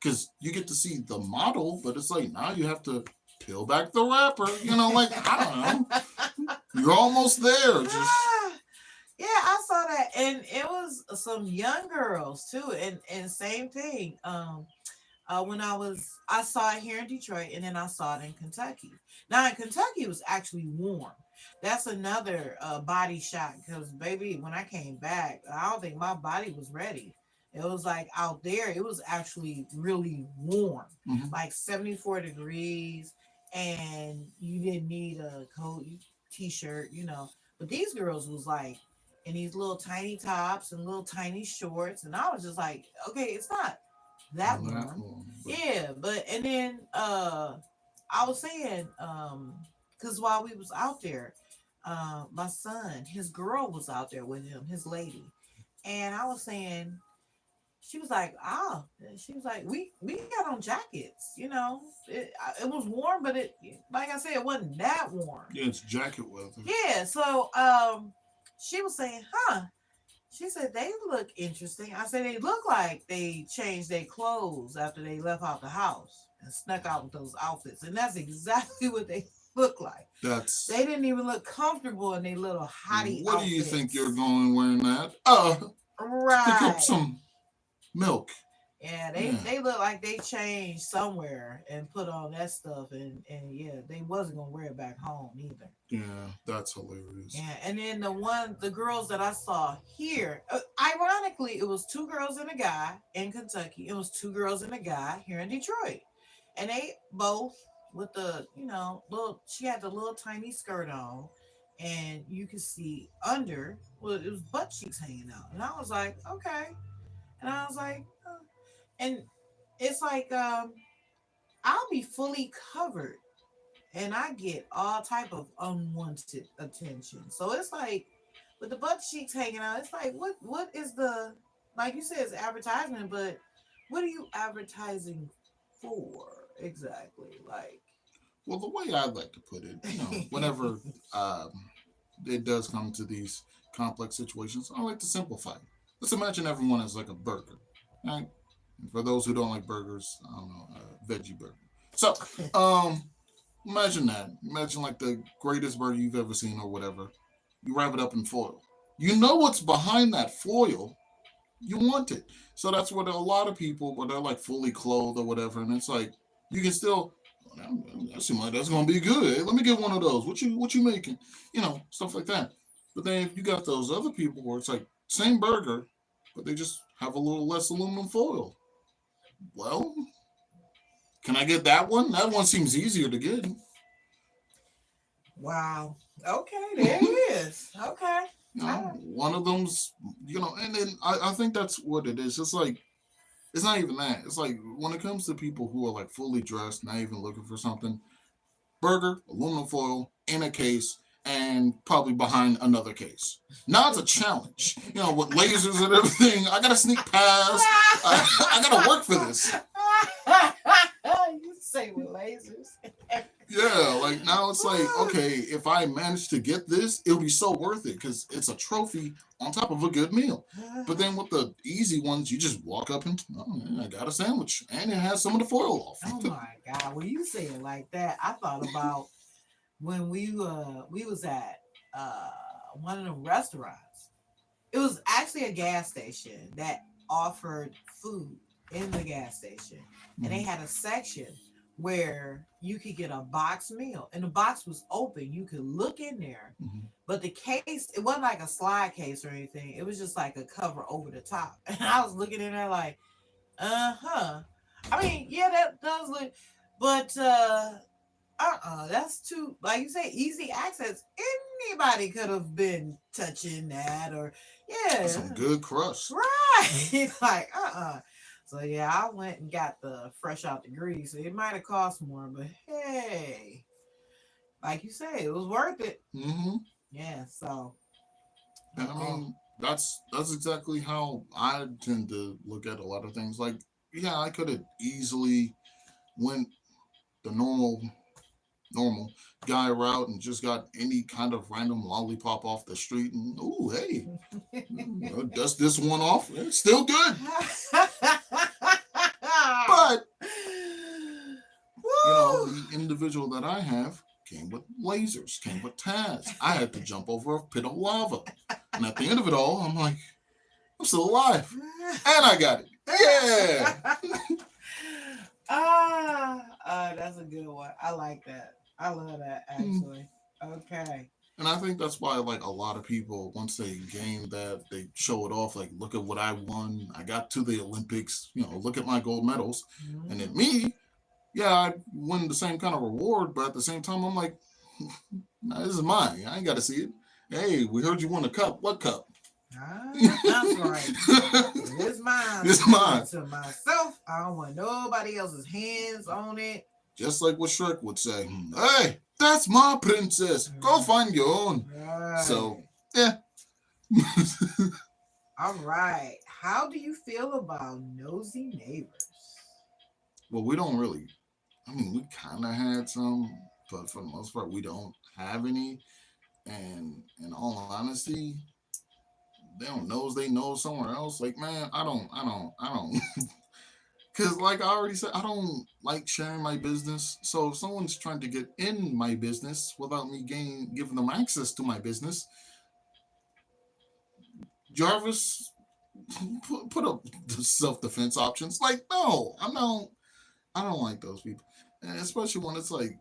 S1: because you get to see the model, but it's like now you have to peel back the wrapper, like, I don't know. You're almost there. Just
S2: yeah, I saw that, and it was some young girls too, and same thing. When I saw it here in Detroit, and then I saw it in Kentucky. Now in Kentucky, it was actually warm. That's another body shock because baby, when I came back, I don't think my body was ready. It was like out there, it was actually really warm,
S1: mhm.
S2: like 74 degrees, and you didn't need a coat, t-shirt, But these girls was like in these little tiny tops and little tiny shorts, and I was just like, okay, it's not that
S1: That
S2: warm.
S1: one, but
S2: Yeah, but and then I was saying, because while we was out there, my son, his girl was out there with him, his lady. And I was saying, she was like, she was like, we got on jackets, it was warm, but it, like I said, it wasn't that warm.
S1: yeah, it's jacket weather.
S2: Yeah, so she was saying, huh? She said they look interesting. I said they look like they changed their clothes after they left out the house and snuck out with those outfits. And that's exactly what they look like.
S1: That's
S2: They didn't even look comfortable in their little hottie
S1: what do you think you're
S2: outfits.
S1: going wearing that? Pick up
S2: Right.
S1: some milk.
S2: Yeah, they
S1: Yeah,
S2: they look like they changed somewhere and put on that stuff, and yeah, they wasn't gonna wear it back home either.
S1: yeah, that's hilarious.
S2: Yeah, and then the girls that I saw here, ironically, it was two girls and a guy in Kentucky. It was two girls and a guy here in Detroit, and they both with the little. She had the little tiny skirt on, and you could see under. Well, it was butt cheeks hanging out, and I was like, okay, and I was like, and it's like I'll be fully covered and I get all type of unwanted attention. So it's like with the butt cheeks hanging out, it's like what is the, like you said, it's advertisement, but what are you advertising for exactly? Like,
S1: Well, the way I like to put it, whenever um, it does come to these complex situations, I like to simplify it. Let's imagine everyone is like a burger, right? And for those who don't like burgers, I don't know, veggie burger. So, um, imagine that. Imagine like the greatest burger you've ever seen or whatever. You wrap it up in foil. You know what's behind that foil. You want it. So that's what a lot of people, where they're like fully clothed or whatever, and it's like you can still. That seems like that's gonna be good. Hey, let me get one of those. What you making? Stuff like that. But then if you got those other people where it's like same burger, but they just have a little less aluminum foil. Well, can I get that one? That one seems easier to get.
S2: wow, okay, there it is. Okay,
S1: You know,
S2: I,
S1: one of them's, and then I think that's what it is. It's like, it's not even that. It's like when it comes to people who are like fully dressed, not even looking for something, burger, aluminum foil, in a case, and probably behind another case. Now it's a challenge, with lasers and everything. I gotta sneak past. I gotta work for this.
S2: you say with lasers.
S1: Yeah, like now it's like, okay, if I manage to get this, it'll be so worth it because it's a trophy on top of a good meal. But then with the easy ones, you just walk up and, oh, man, I got a sandwich, and it has some of the foil off.
S2: Oh my God! When you say it like that, I thought about when we was at uh one of the restaurants. It was actually a gas station that offered food in the gas station, and they
S1: Mhm,
S2: had a section where you could get a box meal, and the box was open. You could look in there,
S1: mhm.
S2: but the case, it wasn't like a slide case or anything. It was just like a cover over the top, and I was looking in there like, uh-huh. I mean, yeah, that does look, but that's too, like you say, easy access. Anybody could have been touching that, or
S1: That's
S2: yeah,
S1: some good crust.
S2: right. Like, so yeah, I went and got the fresh out the grease. It might have cost more, but hey, like you say, it was worth it.
S1: Hmm.
S2: Yeah. So,
S1: And I
S2: oh,
S1: mean, that's exactly how I tend to look at a lot of things. Like, yeah, I could have easily went the normal guy route and just got any kind of random lollipop off the street and, ooh, hey, dust this one off. It's still good. But
S2: woo!
S1: the individual that I have came with lasers, came with Taz. I had to jump over a pit of lava. And at the end of it all, I'm like, I'm still alive. And I got it. Yeah.
S2: That's a good one. I like that. I love that
S1: Mm.
S2: actually. Okay.
S1: And I think that's why, like, a lot of people, once they gain that, they show it off. Like, look at what I won. I got to the Olympics. Look at my gold medals. And then
S2: Mhm.
S1: me, yeah, I win the same kind of reward, but at the same time, I'm like, nah, this is mine. I ain't got to see it. Hey, we heard you won a cup. What cup?
S2: That's right. It's mine to
S1: It's
S2: give it
S1: mine.
S2: to myself. I don't want nobody else's hands on it.
S1: Just like what Shrek would say. Hey, that's my princess. Go find your own. So,
S2: Right.
S1: yeah.
S2: All right. How do you feel about nosy neighbors?
S1: Well, we don't really. I mean, we kind of had some, but for the most part, we don't have any. And in all honesty, they don't know they know somewhere else. Like, man, I don't. Because, like I already said, I don't like sharing my business. So if someone's trying to get in my business without me giving them access to my business, Jarvis, put up the self defense options. Like, no, I don't like those people, and especially when it's like,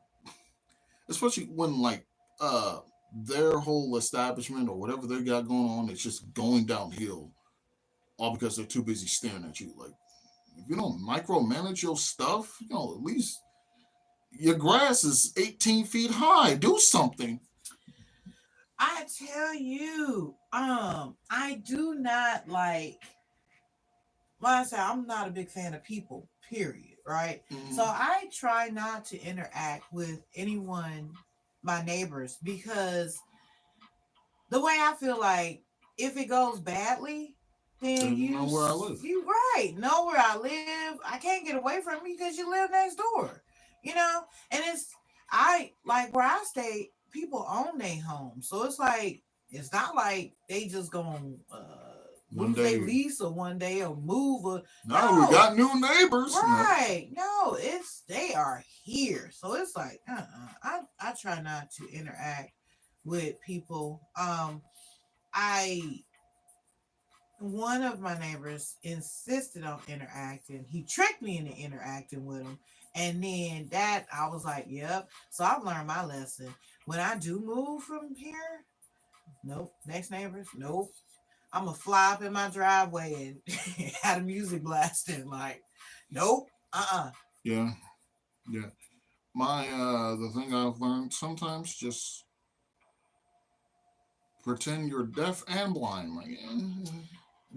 S1: especially when like uh their whole establishment or whatever they got going on is just going downhill, all because they're too busy staring at you. Like, if you don't micromanage your stuff, at least your grass is 18 feet high. Do something.
S2: I tell you, I do not like, well, I say I'm not a big fan of people, period. Right. So
S1: Mm,
S2: I try not to interact with anyone, my neighbors, because the way I feel like if it goes badly, then
S1: you know where I live.
S2: you right know where I live. I can't get away from you because you live next door. And it's, I like where I stay. People own their home, so it's not like they just gonna
S1: One
S2: lose their
S1: day,
S2: lease or one day or move or
S1: no, we
S2: no.
S1: got new neighbors. No.
S2: Right. No, it's they are here. So it's like, I try not to interact with people. I One of my neighbors insisted on interacting. He tricked me into interacting with him. And then that I was like, yep. So I've learned my lesson. When I do move from here, nope. Next neighbors, nope. I'm gonna fly up in my driveway and have the music blasting. Like, nope.
S1: Yeah, yeah. The thing I've learned sometimes just pretend you're deaf and blind. Like,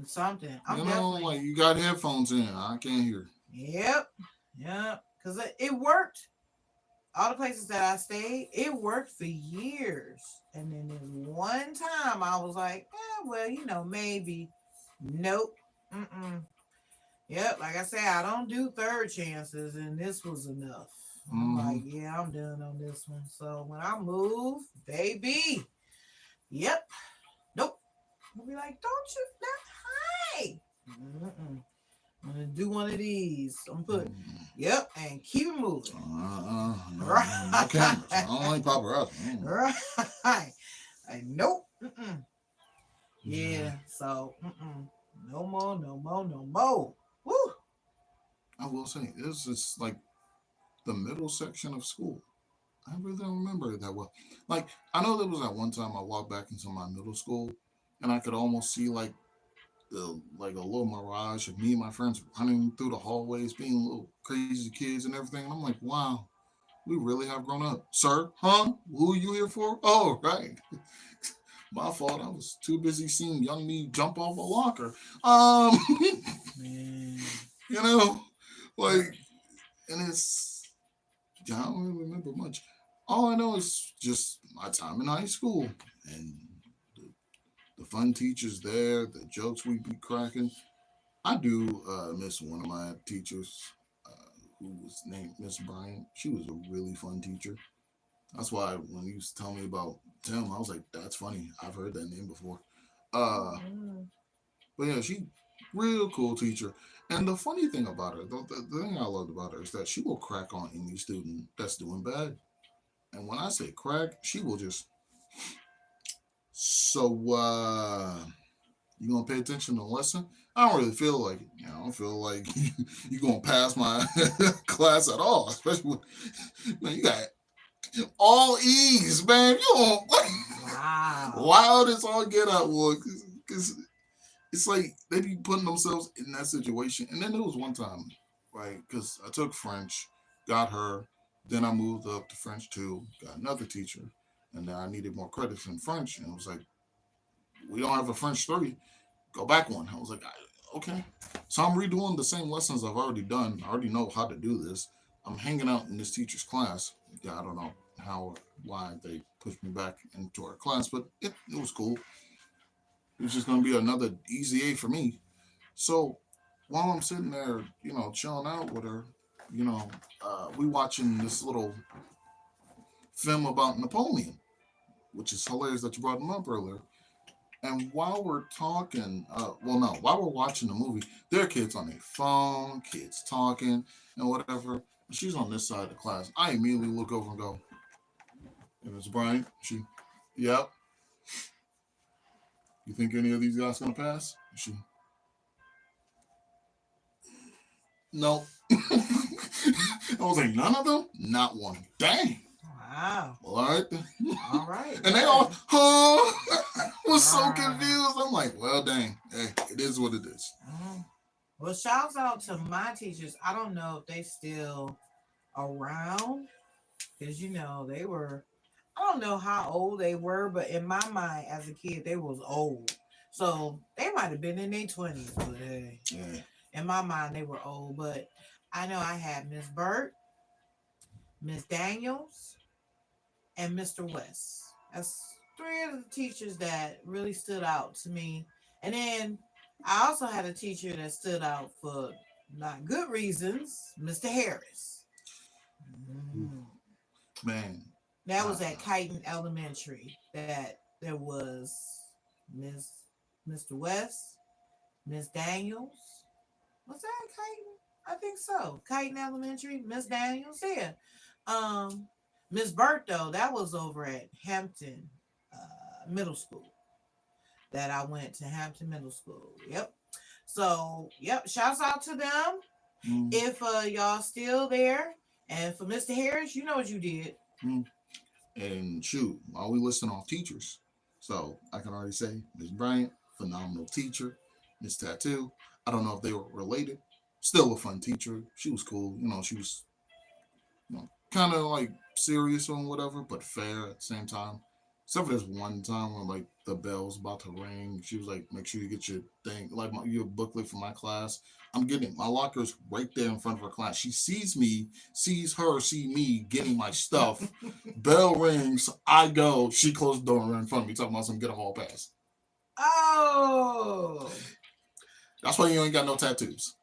S2: Something. I'm
S1: you know,
S2: definitely.
S1: like you got headphones in. I can't hear.
S2: Yep. Yep. Because it worked. All the places that I stayed, it worked for years. And then this one time I was like, well, maybe. Nope. Mm-mm. Yep. Like I said, I don't do third chances, and this was enough. I'm
S1: Hmm.
S2: like, yeah, I'm done on this one. So when I move, baby, yep. Nope. I'll be like, don't you not hi. Mm-mm. I'm gonna do one of these. I'm gonna put, yep, and keep it moving.
S1: No cameras. I don't like paparazzi.
S2: Right. Like, nope. Mm-mm. Yeah. So, no more, no more, no more. Woo.
S1: I will say, this is like the middle section of school. I really don't remember it that well. Like, I know there was that one time I walked back into my middle school and I could almost see like a little mirage of me and my friends running through the hallways, being little crazy kids and everything. And I'm like, wow, we really have grown up. Sir, huh? Who are you here for? Oh, right. My fault. I was too busy seeing young me jump off a locker. Um,
S2: Man.
S1: you know, like, and it's, I don't really remember much. All I know is just my time in high school and the, the fun teachers there, the jokes we be cracking. I do miss one of my teachers who was named Miss Bryant. She was a really fun teacher. That's why when you tell me about Tim, I was like, that's funny. I've heard that name before. Uh,
S2: Mm.
S1: but yeah, she real cool teacher. And the funny thing about her, the thing I loved about her is that she will crack on any student that's doing bad. And when I say crack, she will just you gonna pay attention to the lesson? I don't really feel like it. I don't feel like you gonna pass my class at all. Especially when man, you got all E's, man. You don't
S2: Wow.
S1: loud as all get out, boy. Because it's like they be putting themselves in that situation. And then there was one time, right? Because I took French, got her, then I moved up to French two, got another teacher, and then I needed more credits in French, and it was like, we don't have a French three, go back one. I was like, okay. So I'm redoing the same lessons I've already done. I already know how to do this. I'm hanging out in this teacher's class. Yeah, I don't know how, why they pushed me back into our class, but it was cool. It was just going to be another easy A for me. So while I'm sitting there, chilling out with her, we watching this little film about Napoleon, which is hilarious that you brought him up earlier. And while we're talking, well, no, while we're watching the movie, there are kids on their phone, kids talking, and whatever. She's on this side of the class. I immediately look over and go, "If it's Brian, yep. You think any of these guys gonna pass?" She, no. I was like, none of them, not one. Dang.
S2: Wow.
S1: Well, all right.
S2: All right.
S1: And they
S2: Good.
S1: all, huh? Was so
S2: Wow.
S1: confused. I'm like, well, dang. Hey, it is what it is.
S2: Mm. Well, shouts out to my teachers. I don't know if they still around because they were. I don't know how old they were, but in my mind as a kid, they was old. So they might have been in their 20s, but hey,
S1: Yeah.
S2: in my mind they were old. But I know I had Miss Burt, Miss Daniels, and Mr. West. That's three of the teachers that really stood out to me. And then I also had a teacher that stood out for not good reasons, Mr. Harris. Mm.
S1: Man.
S2: That
S1: Uh,
S2: was at Kyton Elementary. That there was Miss Mr. West, Miss Daniels. Was that Kyton? I think so. Kyton Elementary, Miss Daniels. Yeah. Um, Miss Burt though, that was over at Hampton Middle School. That I went to Hampton Middle School. Yep. So yep. Shouts out to them.
S1: mm,
S2: If y'all still there, and for Mr. Harris, you know what you did.
S1: mm. And shoot, while we listing off teachers, so I can already say Miss Bryant, phenomenal teacher. Miss Tattoo, I don't know if they were related. Still a fun teacher. She was cool. She was kind of like serious on whatever, but fair at the same time. Except for this one time when like the bell's about to ring, she was like, "Make sure you get your thing, like your booklet for my class." I'm getting it. My locker's right there in front of her class. She sees me, sees her, see me getting my stuff. Bell rings. I go. She closed the door and ran in front of me, talking about some get a hall pass.
S2: Oh.
S1: That's why you ain't got no tattoos.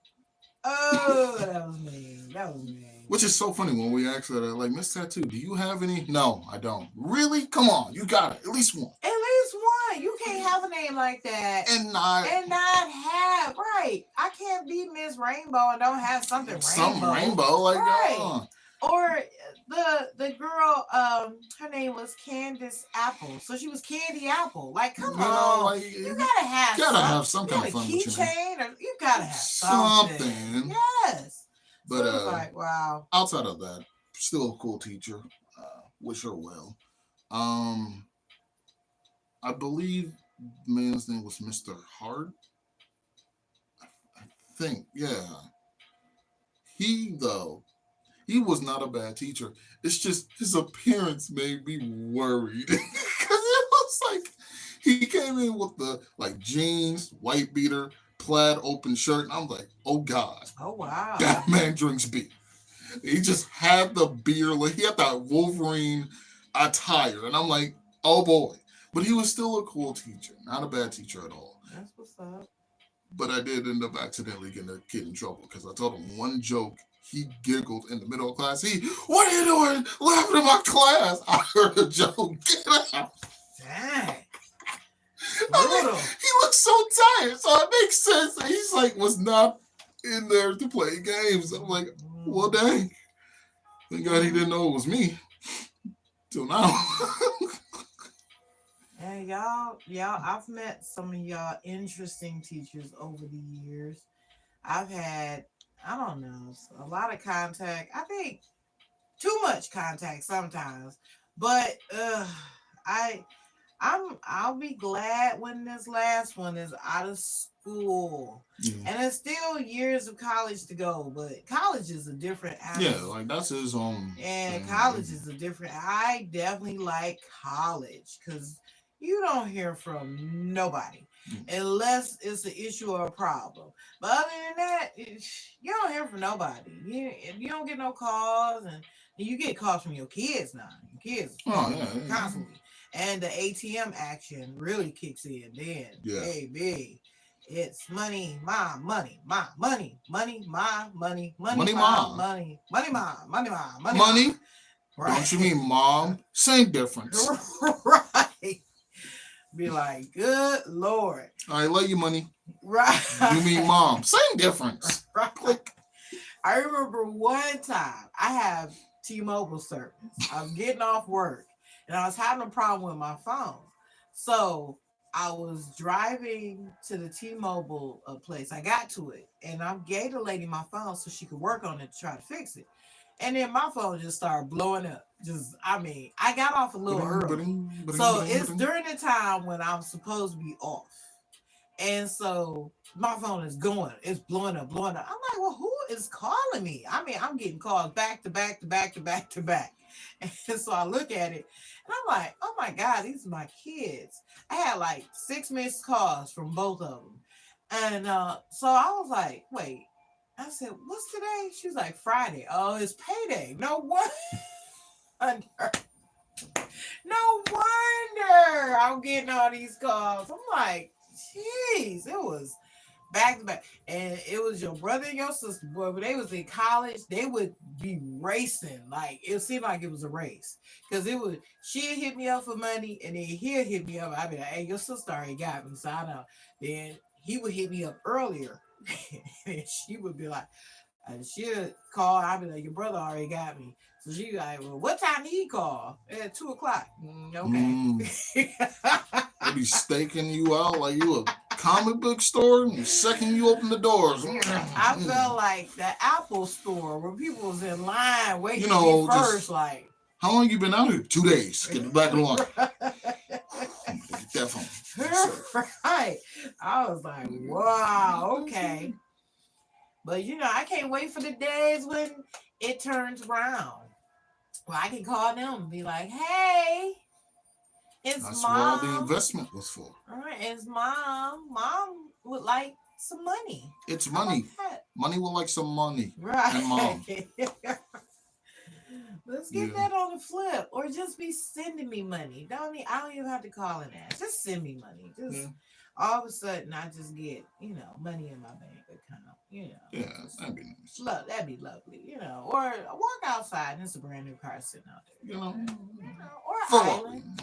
S2: Oh, that was mean. That was mean.
S1: Which is so funny when we ask her, like, Miss Tattoo, do you have any? No, I don't. Really? Come on, you got it. At least one.
S2: At least one. You can't have a name like that
S1: And not
S2: have right. I can't be Miss Rainbow and don't have something rainbow.
S1: some rainbow, like
S2: right. Or the girl, her name was Candace Apple, so she was Candy Apple. Like, come on, like, you gotta have some kind of fun. Keychain, or you gotta have something. Yes.
S1: But
S2: so like, wow.
S1: Outside of that, still a cool teacher. Wish her well. I believe the man's name was Mr. Hart. I think, yeah. He was not a bad teacher. It's just his appearance made me worried. Because it was like he came in with the like jeans, white beater, plaid open shirt, and I'm like, oh God.
S2: Oh wow.
S1: That man drinks beer. He just had the beer, like he had that Wolverine attire. And I'm like, oh boy. But he was still a cool teacher. Not a bad teacher at all.
S2: That's what's up.
S1: But I did end up accidentally getting a kid in trouble because I told him one joke. He giggled in the middle of class. What are you doing? Laughing at my class. I heard a joke. Get out.
S2: Dang.
S1: He looked so tired. So it makes sense that he's like, was not in there to play games. I'm like, well, dang. Thank God he didn't know it was me. Till now.
S2: And y'all, I've met some of y'all interesting teachers over the years. I've had, I don't know, a lot of contact. I think too much contact sometimes. But I'll be glad when this last one is out of school. And it's still years of college to go, but college is a different animal.
S1: Yeah, like that's his own.
S2: And college is a different. I definitely like college because you don't hear from nobody unless it's an issue or a problem. But other than that, you don't hear from nobody. You don't get no calls, and you get calls from your kids now. Your kids constantly. And the ATM action really kicks in then.
S1: Yeah.
S2: Baby. It's money, my money, my money, money, my money, money,
S1: money,
S2: my
S1: mom.
S2: money, money, my money, my money.
S1: Money?
S2: Right.
S1: Don't you mean mom? Same difference.
S2: Right. Be like, good Lord.
S1: I love you, money.
S2: Right.
S1: You mean mom? Same difference.
S2: Right.
S1: Click.
S2: I remember one time I have T-Mobile service. I was getting off work and I was having a problem with my phone. So I was driving to the T-Mobile place. I got to it and I gave the lady my phone so she could work on it to try to fix it. And then my phone just started blowing up. I got off a little early. So it's during the time when I'm supposed to be off. And so my phone is going. It's blowing up. I'm like, well, who is calling me? I mean, I'm getting calls back to back. And so I look at it and I'm like, oh my God, these are my kids. I had like 6 missed calls from both of them. And so I was like, wait. I said, what's today? She was like, Friday. Oh, it's payday. No wonder. No wonder I'm getting all these calls. I'm like, jeez, it was back to back. And it was your brother and your sister, boy. When they was in college, they would be racing. Like, it seemed like it was a race. Because she'd hit me up for money, and then he'd hit me up. I'd be like, hey, your sister already got me, so I know. Then he would hit me up earlier. And she would be like, she'd call. I'd be like, your brother already got me. So she'd be like, well, what time did he call? At 2:00. Okay.
S1: They be staking you out like you a comic book store and the second you open the doors.
S2: I felt like the Apple store where people was in line waiting to be first. Like,
S1: how long you been out here? 2 days. Get back in line. Get that phone.
S2: Right. I was like, wow, okay. But I can't wait for the days when it turns around. Well, I can call them and be like, hey, is his
S1: That's what all the
S2: mom,
S1: investment was for.
S2: all right, his mom would like some money.
S1: It's
S2: How about
S1: money.
S2: that?
S1: Money will like some money. And
S2: Right.
S1: mom.
S2: Let's get
S1: Yeah.
S2: that on the flip, or just be sending me money. I don't even have to call it that. Just send me money. Just
S1: Yeah.
S2: all of a sudden, I just get money in my bank account.
S1: Yeah.
S2: Just
S1: That'd be nice.
S2: that'd be lovely. Or I walk outside and it's a brand new car sitting out there.
S1: You know.
S2: Or
S1: For
S2: an
S1: what?
S2: island,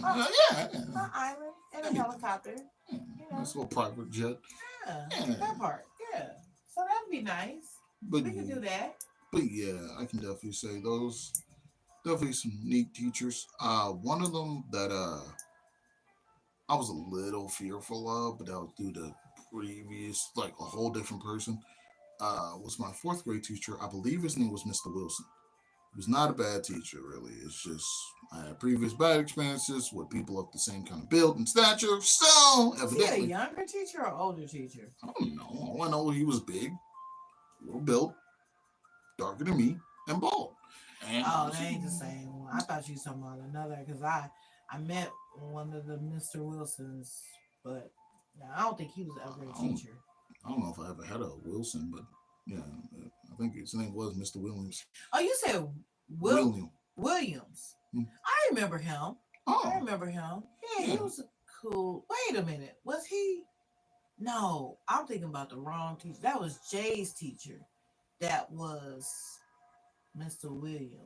S1: Yeah.
S2: an island, and a
S1: That'd be nice.
S2: helicopter.
S1: Yeah.
S2: You know,
S1: Nice little private jet.
S2: yeah,
S1: Yeah.
S2: that part. Yeah, so that'd be nice.
S1: But
S2: We could do that.
S1: yeah, I can definitely say those definitely some neat teachers. One of them that I was a little fearful of, but that was due to previous, like a whole different person. Was my fourth grade teacher. I believe his name was Mr. Wilson. He was not a bad teacher, really. It's just I had previous bad experiences with people of the same kind of build and stature. So
S2: Was he a
S1: evidently,
S2: younger teacher or older teacher?
S1: I don't know. All I know he was big, well built, darker than me, and bald. And
S2: Oh, that ain't the same one. I thought you was talking about another because I met one of the Mr. Wilsons, but no, I don't think he was ever a
S1: I don't,
S2: teacher.
S1: I don't know if I ever had a Wilson, but yeah, I think his name was Mr. Williams.
S2: Oh, you said
S1: William.
S2: Williams.
S1: Hmm.
S2: I remember him. I
S1: Oh,
S2: remember him. Yeah, he
S1: yeah.
S2: was a cool. Wait a minute. Was he? No, I'm thinking about the wrong teacher. That was Jay's teacher. That was Mr. Williams.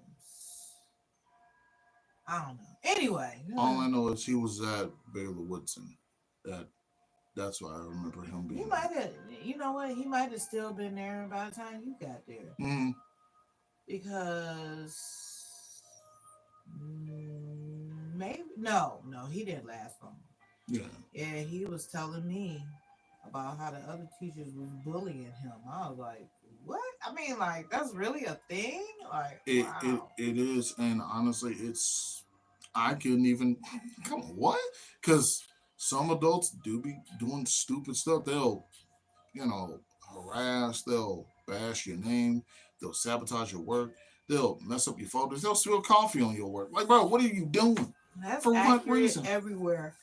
S2: I don't know. Anyway,
S1: All I know is he was at Baylor Woodson. That that's why I remember him
S2: he
S1: being there.
S2: might have. You know what? He might have still been there by the time you got there
S1: Mm,
S2: because maybe no, he didn't last long.
S1: yeah.
S2: Yeah, he was telling me about how the other teachers was bullying him. I was like, what? I mean, like, that's really a thing? Like, wow.
S1: It is, and honestly, it's I couldn't even come on what because some adults do be doing stupid stuff. They'll harass, they'll bash your name, they'll sabotage your work, they'll mess up your photos, they'll spill coffee on your work. Like, bro, what are you doing?
S2: That's
S1: For what
S2: accurate
S1: reason?
S2: everywhere.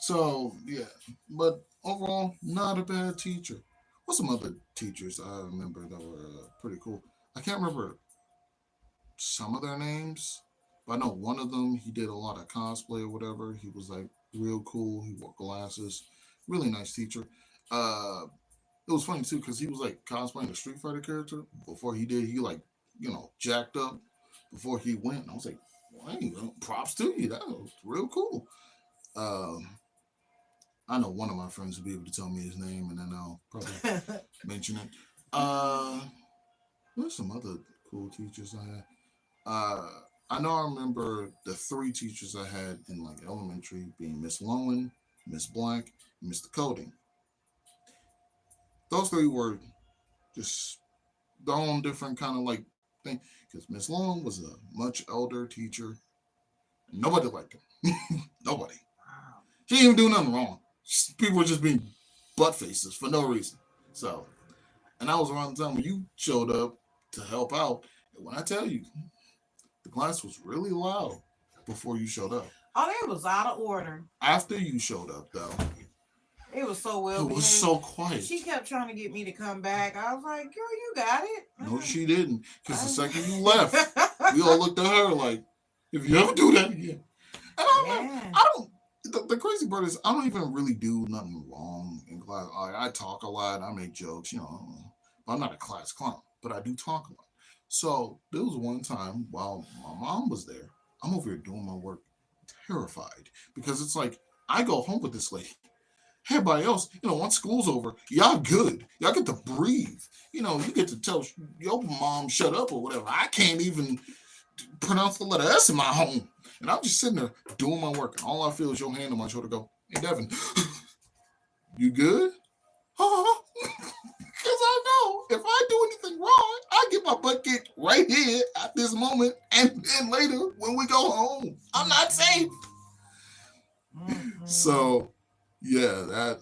S1: So yeah, but overall, not a bad teacher. What's some other teachers I remember that were pretty cool? I can't remember some of their names, but I know one of them. He did a lot of cosplay or whatever. He was like real cool. He wore glasses. Really nice teacher. Uh, it was funny too because he was like cosplaying a Street Fighter character before he did. He like jacked up before he went. And I was like, well, hey, props to you. That was real cool. Um, I know one of my friends will be able to tell me his name, and then I'll probably mention it. Uh, there's some other cool teachers I had. I know I remember the three teachers I had in like elementary being Miss Lowen, Miss Black, and Mr. Coding. Those three were just their own different kind of like thing. Because Miss Lowen was a much elder teacher. Nobody liked her. Nobody.
S2: Wow.
S1: She didn't even do nothing wrong. People were just being butt faces for no reason. So, and that was around the time when you showed up to help out. And when I tell you, the class was really loud before you showed up.
S2: Oh, they was out of order.
S1: After you showed up, though,
S2: It was so well
S1: it was
S2: behaved.
S1: so quiet.
S2: She kept trying to get me to come back. I was like, girl, you got it.
S1: No, she didn't. Because the second you left, we all looked at her like, if you ever do that again. And
S2: Yeah.
S1: I don't. The crazy part is I don't even really do nothing wrong in class. I talk a lot. I make jokes. I'm not a class clown, but I do talk a lot. So there was one time while my mom was there, I'm over here doing my work, terrified because it's like I go home with this lady. Everybody else, once school's over, y'all good. Y'all get to breathe. You get to tell your mom shut up or whatever. I can't even pronounce the letter S in my home. And I'm just sitting there doing my work. And all I feel is your hand on my shoulder go, hey, Devin, you good? Because I know if I do anything wrong, I get my butt kicked right here at this moment and then later when we go home. I'm not safe.
S2: Mhm.
S1: So, yeah, that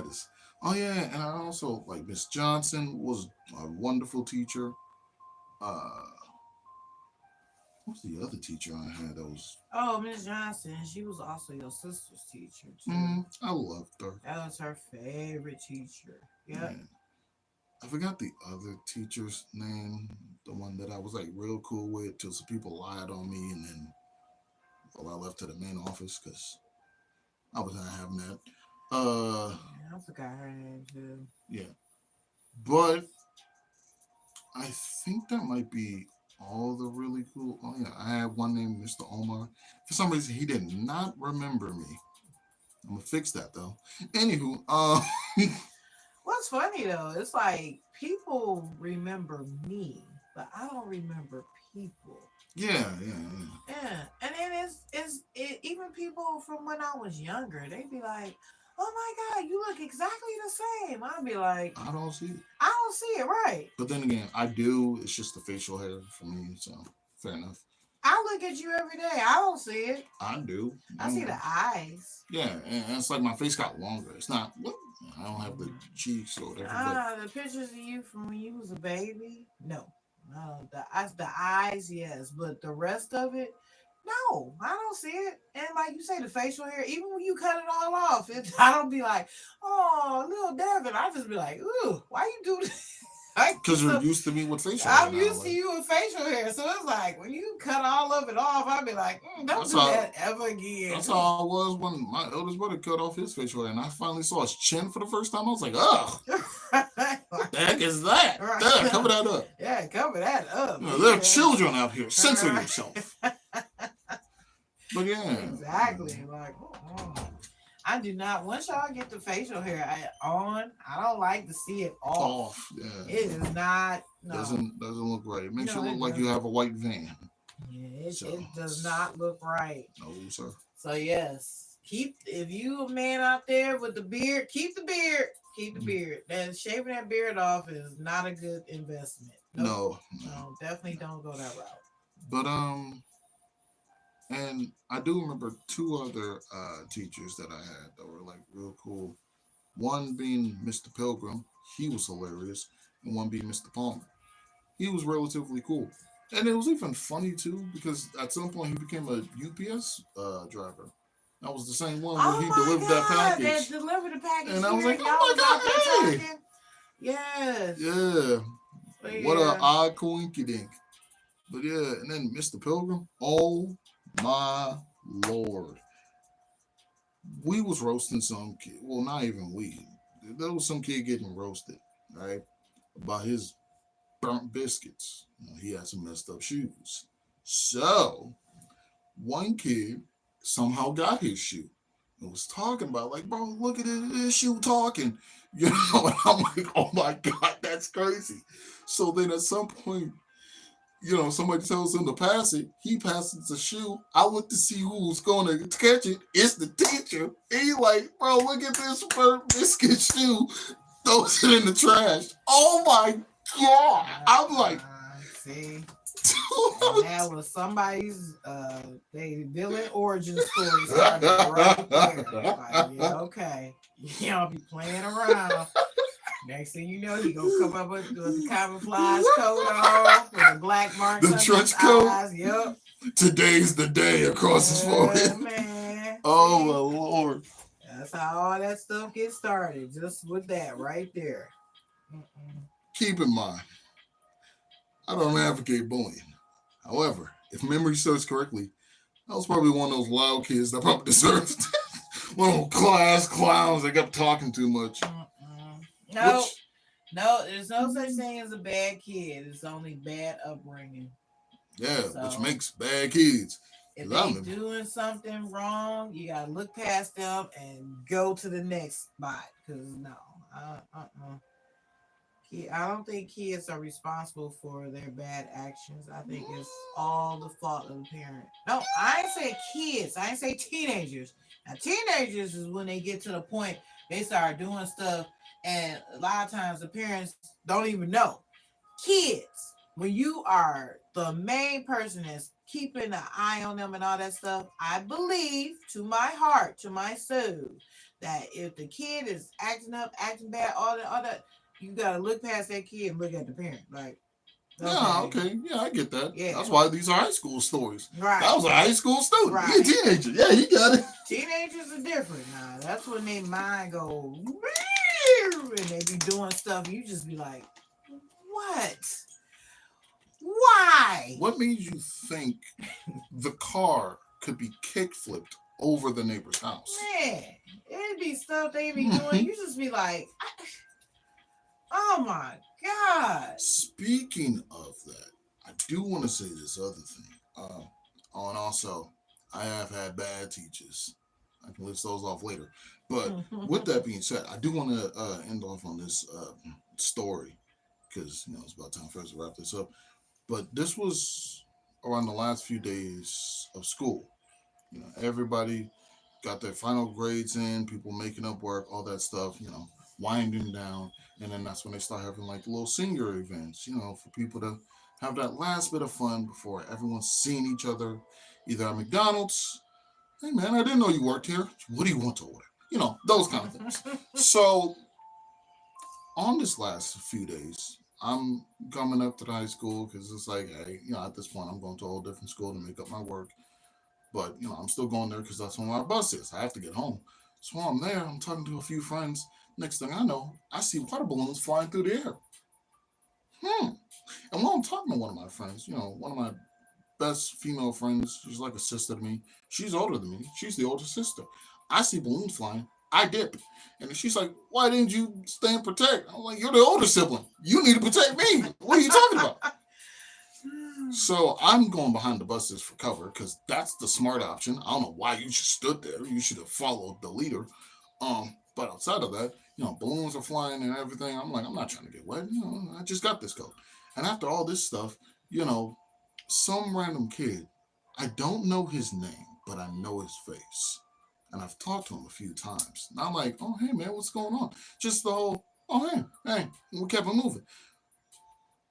S1: is. Oh, yeah. And I also, like, Miss Johnson was a wonderful teacher. Uh, Who's the other teacher I had that was?
S2: Oh, Miss Johnson, she was also your sister's teacher too.
S1: I loved her.
S2: That was her favorite teacher. Yep.
S1: Yeah. I forgot the other teacher's name, the one that I was like real cool with, till some people lied on me, and then I left to the main office because I was not having that.
S2: Yeah, I forgot her name too.
S1: Yeah, but I think that might be all the really cool. Oh yeah, I had one named Mr. Omar. For some reason, he did not remember me. I'm gonna fix that though. Anywho,
S2: What's funny though, it's like people remember me, but I don't remember people.
S1: yeah.
S2: Yeah, and then even people from when I was younger, they'd be like, "Oh my God, you look exactly the same." I'd be like,
S1: I don't see it.
S2: "I don't see it right."
S1: But then again, I do. It's just the facial hair for me, so fair enough.
S2: I look at you every day. I don't see it.
S1: I do.
S2: I see the eyes.
S1: Yeah, and it's like my face got longer. It's not. I don't have the cheeks or whatever.
S2: Ah, the pictures of you from when you was a baby. No, no, the eyes, yes, but the rest of it, no, I don't see it. And like you say, the facial hair, even when you cut it all off, I don't be like, oh, little Devin. I just be like, ooh, why you do this?
S1: Because you're used to me with facial hair.
S2: I'm used to you with facial hair, so it's like when you cut all of it off, I'd be like, don't do that ever again.
S1: That's how I was when my eldest brother cut off his facial hair, and I finally saw his chin for the first time. I was like, oh, what the heck is that?
S2: Right.
S1: There, cover that up.
S2: Yeah, cover that up.
S1: There are children out here. Censor yourself. But yeah,
S2: exactly. Like, I do not. Once y'all get the facial hair on, I don't like to see it off.
S1: Yeah.
S2: It is not. No.
S1: Doesn't look right. It makes you look like you have a white van.
S2: Yeah, it does not look right.
S1: No, sir.
S2: So yes, if you a man out there with the beard, keep the beard. Keep the beard. That shaving that beard off is not a good investment. Nope. No, definitely don't go that route.
S1: But and I do remember two other teachers that I had that were like real cool. One being Mr. Pilgrim, he was hilarious, and one being Mr. Palmer. He was relatively cool. And it was even funny too because at some point he became a UPS driver. That was the same one where he delivered that package.
S2: That delivered the package.
S1: And I was like, oh my God, hey!
S2: Yes.
S1: Yeah. What a odd coinkydink. But yeah, and then Mr. Pilgrim, oh my Lord. We was roasting some kid. Well, not even we. There was some kid getting roasted, right? About his burnt biscuits. He had some messed up shoes. So, one kid somehow got his shoe and was talking about, like, bro, look at this shoe talking. You know, and I'm like, oh my God, that's crazy. So then at some point, somebody tells him to pass it. He passes the shoe. I look to see who's going to catch it. It's the teacher. And he like, bro, look at this burnt biscuit shoe. Throws it in the trash. Oh my God. I'm like,
S2: see. That was somebody's they villain origin story started right there. Like, yeah, okay. You don't be playing around. Next thing you know, he gonna come up with the camouflage coat on with the black marks.
S1: The trench coat.
S2: Eyes. Yep.
S1: Today's the day across his forehead.
S2: Man.
S1: Oh my Lord.
S2: That's how all that stuff gets started. Just with that right there.
S1: Keep in mind, I don't advocate bullying. However, if memory serves correctly, I was probably one of those loud kids that probably deserved one of those class clowns that kept talking too much.
S2: No, there's no such thing as a bad kid. It's only bad upbringing.
S1: Yeah, so, which makes bad kids.
S2: If they're doing something wrong, you gotta look past them and go to the next spot. Cause no, I don't think kids are responsible for their bad actions. I think it's all the fault of the parent. No, I ain't say kids. I ain't say teenagers. Now, teenagers is when they get to the point they start doing stuff. And a lot of times the parents don't even know. Kids, when you are the main person that's keeping an eye on them and all that stuff, I believe to my heart, to my soul, that if the kid is acting up, acting bad, all that, you got to look past that kid and look at the parent. Like,
S1: Yeah, okay. Yeah, I get that.
S2: Yeah.
S1: That's why these are high school stories.
S2: Right.
S1: That was a high school student.
S2: Right.
S1: He a teenager. Yeah, he got it.
S2: Teenagers are different now. That's when they mind go and they be doing stuff. You just be like, what? Why?
S1: What made you think the car could be kick flipped over the neighbor's house?
S2: Man, it'd be stuff they be doing. You just be like, oh my God.
S1: Speaking of that, I do want to say this other thing. And also, I have had bad teachers. I can list those off later. But with that being said, I do want to end off on this story because it's about time for us to wrap this up. But this was around the last few days of school. Everybody got their final grades in, people making up work, all that stuff, winding down. And then that's when they start having like little senior events, for people to have that last bit of fun before everyone's seeing each other, either at McDonald's. Hey man, I didn't know you worked here. What do you want to order? Those kind of things. So on this last few days, I'm coming up to the high school because it's like, hey, at this point, I'm going to a whole different school to make up my work. But, I'm still going there because that's when my bus is. I have to get home. So while I'm there, I'm talking to a few friends. Next thing I know, I see water balloons flying through the air. And while I'm talking to one of my friends, one of my best female friends, she's like a sister to me. She's older than me. She's the older sister. I see balloons flying. I dip. And she's like, why didn't you stay and protect? I'm like, you're the older sibling. You need to protect me. What are you talking about? So I'm going behind the buses for cover because that's the smart option. I don't know why you just stood there. You should have followed the leader. But outside of that, balloons are flying and everything. I'm like, I'm not trying to get wet. I just got this coat. And after all this stuff, some random kid, I don't know his name, but I know his face. And I've talked to him a few times. And I'm like, oh, hey, man, what's going on? Just the whole, oh, hey, we kept it moving.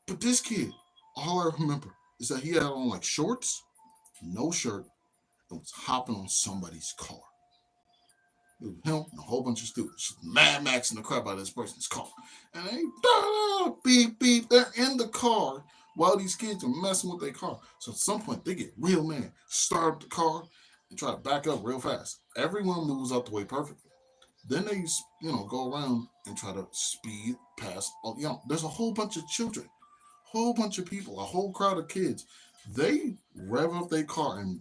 S1: But this kid, all I remember is that he had on like shorts, no shirt, and was hopping on somebody's car. It was him and a whole bunch of students, Mad Maxing the crap out of this person's car. And they, beep, beep, they're in the car while these kids are messing with their car. So at some point, they get real mad, start up the car, and try to back up real fast. Everyone moves out the way perfectly. Then they, go around and try to speed past. There's a whole bunch of children, whole bunch of people, a whole crowd of kids. They rev up their car and,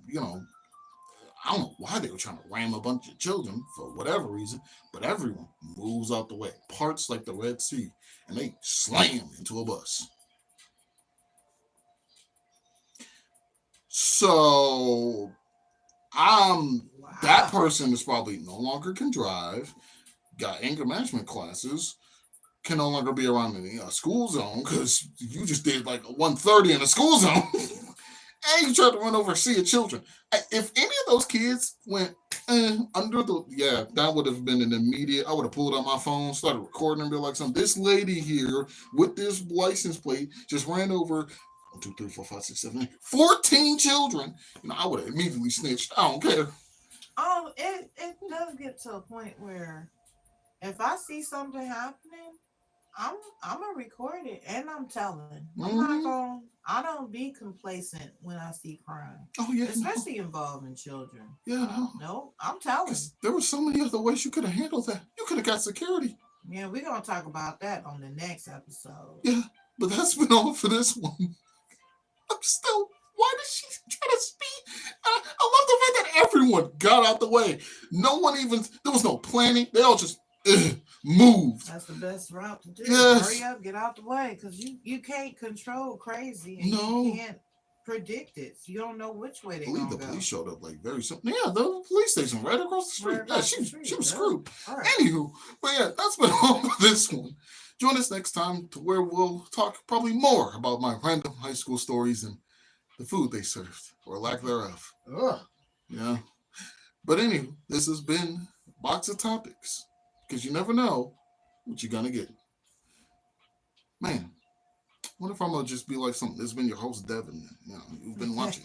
S1: I don't know why they were trying to ram a bunch of children for whatever reason, but everyone moves out the way, parts like the Red Sea, and they slam into a bus. So that person is probably no longer can drive, got anger management classes, can no longer be around in the school zone because you just did like a 130 in the school zone. And you tried to run over a sea of children. If any of those kids went under that would have been an immediate. I would have pulled out my phone, started recording, and be like, this lady here with this license plate just ran over 1, 2, 3, 4, 5, 6, 7, 8, 14 children. I would have immediately snitched. I don't care.
S2: It does get to a point where if I see something happening, I'm gonna record it and I'm telling. I don't be complacent when I see crime.
S1: Oh yeah,
S2: especially involving children.
S1: Yeah,
S2: no, I'm telling.
S1: There were so many other ways you could have handled that. You could have got security.
S2: Yeah, we're gonna talk about that on the next episode.
S1: Yeah, but that's been all for this one. I'm still. Why did she try to speed? I love the fact that everyone got out the way. No one even. There was no planning. They all just. Moved.
S2: That's the best route to do.
S1: Yes.
S2: Hurry up, get out the way, because you can't control crazy and
S1: no.
S2: You can't predict it. So you don't know which way they're going to go.
S1: The police showed up like very simple. Yeah, the police station right across the street. She was screwed.
S2: Right.
S1: Anywho, but yeah, that's been all for this one. Join us next time to where we'll talk probably more about my random high school stories and the food they served or lack thereof. Yeah. But anyway, this has been Box of Topics. Because you never know what you're going to get. Man, what if I'm going to just be like something? This has been your host, Devin. You've been watching.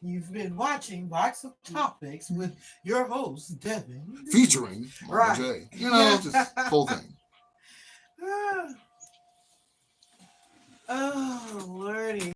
S2: You've been watching Box of Topics with your host, Devin.
S1: Featuring Mark J. Just the whole thing.
S2: Oh, Lordy.